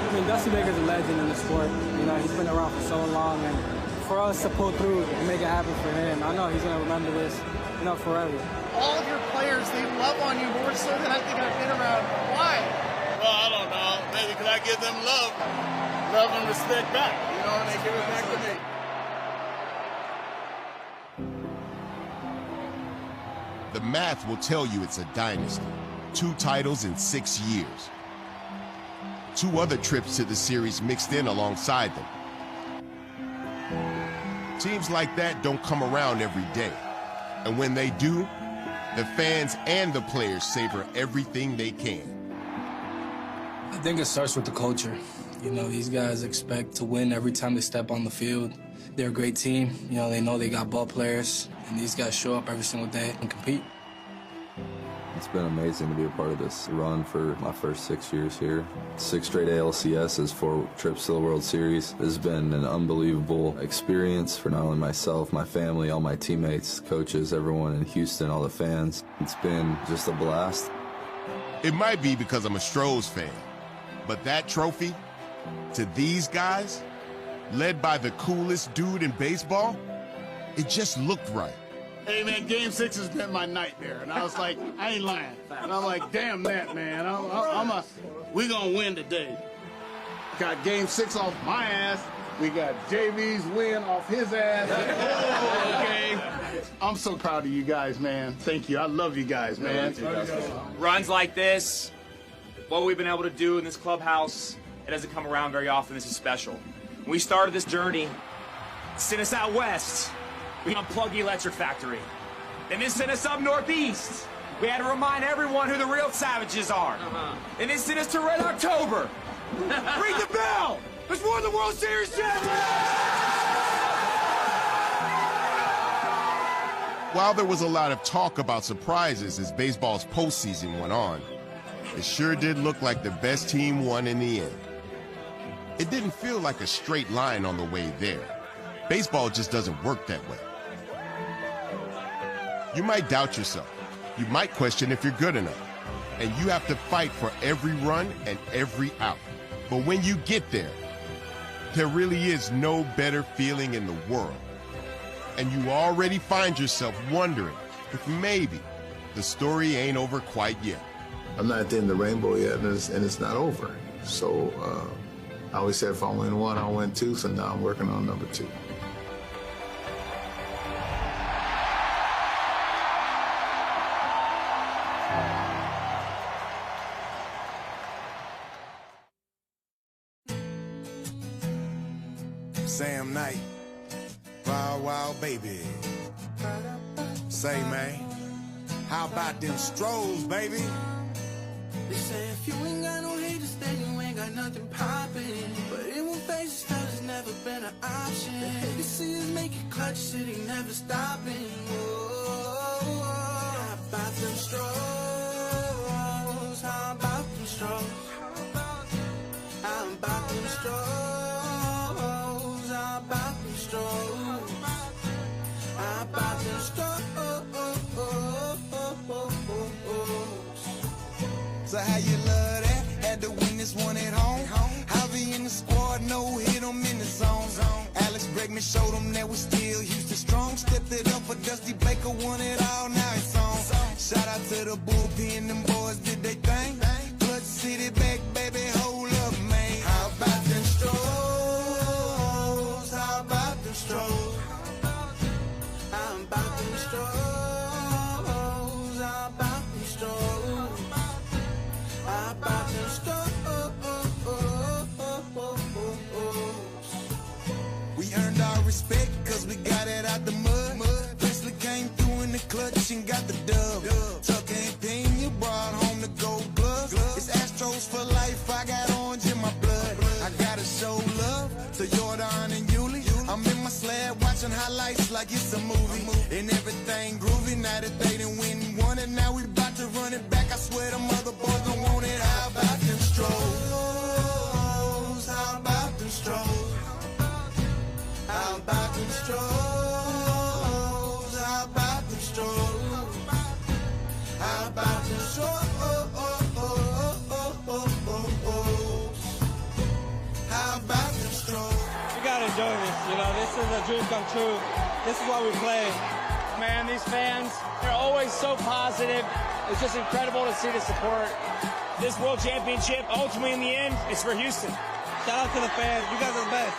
I mean, Dusty Baker's a legend in the sport. He's been around for so long, and for us to pull through and make it happen for him, I know he's going to remember this, forever. All of your players, they love on you more so than I think I've been around. Why? Well, I don't know. Maybe because I give them love and respect back, and they give it back to me. The math will tell you it's a dynasty. 2 titles in 6 years. 2 other trips to the series mixed in alongside them. Teams like that don't come around every day. And when they do, the fans and the players savor everything they can. I think it starts with the culture. These guys expect to win every time they step on the field. They're a great team. They know they got ball players, and these guys show up every single day and compete. It's been amazing to be a part of this run for my first 6 years here. 6 straight ALCSs, 4 trips to the World Series. This has been an unbelievable experience for not only myself, my family, all my teammates, coaches, everyone in Houston, all the fans. It's been just a blast. It might be because I'm a Astros fan, but that trophy, to these guys, led by the coolest dude in baseball, it just looked right. Hey, man, Game 6 has been my nightmare. And I was like, I ain't lying. And I'm like, damn that, man. We gonna win today. Got Game 6 off my ass. We got JV's win off his ass. Okay. I'm so proud of you guys, man. Thank you. I love you guys, man. Runs like this, what we've been able to do in this clubhouse, it doesn't come around very often. This is special. When we started this journey, sent us out west. We unplugged the electric factory. Then they sent us up northeast. We had to remind everyone who the real savages are. And then sent us to Red October. Ring the bell! Let's win the World Series champion! While there was a lot of talk about surprises as baseball's postseason went on, it sure did look like the best team won in the end. It didn't feel like a straight line on the way there. Baseball just doesn't work that way. You might doubt yourself. You might question if you're good enough. And you have to fight for every run and every out. But when you get there, there really is no better feeling in the world. And you already find yourself wondering if maybe the story ain't over quite yet. I'm not at the end of the rainbow yet, and it's not over. So I always said if I win 1, I'll win 2, so now I'm working on number 2. Sam Knight, Wild Wild Baby. Say, man, how about them strolls, baby? They say if you ain't got no haters, then you ain't got nothing poppin'. But it won't face style has never been an option. The haters see us make it clutch, city never stopping. Oh, how about them strolls? How about them strolls? How about them strolls? How about them strolls? How about how you love that. Had to win this one at home. Javi in the squad, no hit him in the zone. Alex Bregman showed him that we still Houston strong. Stepped it up for Dusty Baker, won it all, now it's on. Shout out to the bullpen, them boys did they thing. Clutch City back, baby, hold up, man. How about them Stros? How about them Stros? How about them Stros? How about them Stros? How about them Stros? We earned our respect cause we got it out the mud. Presley came through in the clutch and got the dub. Tucker and Pena brought home the gold gloves. It's Astros for life, I got orange in my blood. I gotta show love to Jordan and Yuli. I'm in my slab watching highlights like it's a movie. And everything groovy, now that they done win one. And now we about to run it back, I swear them other boys don't want it. How about them Stros? How about them Stros? How about them Stros? How about them Stros? How about them Stros? How about them Stros? We gotta enjoy this, you know, this is a dream come true. This is why we play. Man, these fans, they're always so positive. It's just incredible to see the support. This World Championship, ultimately in the end, it's for Houston. Shout out to the fans, you guys are the best.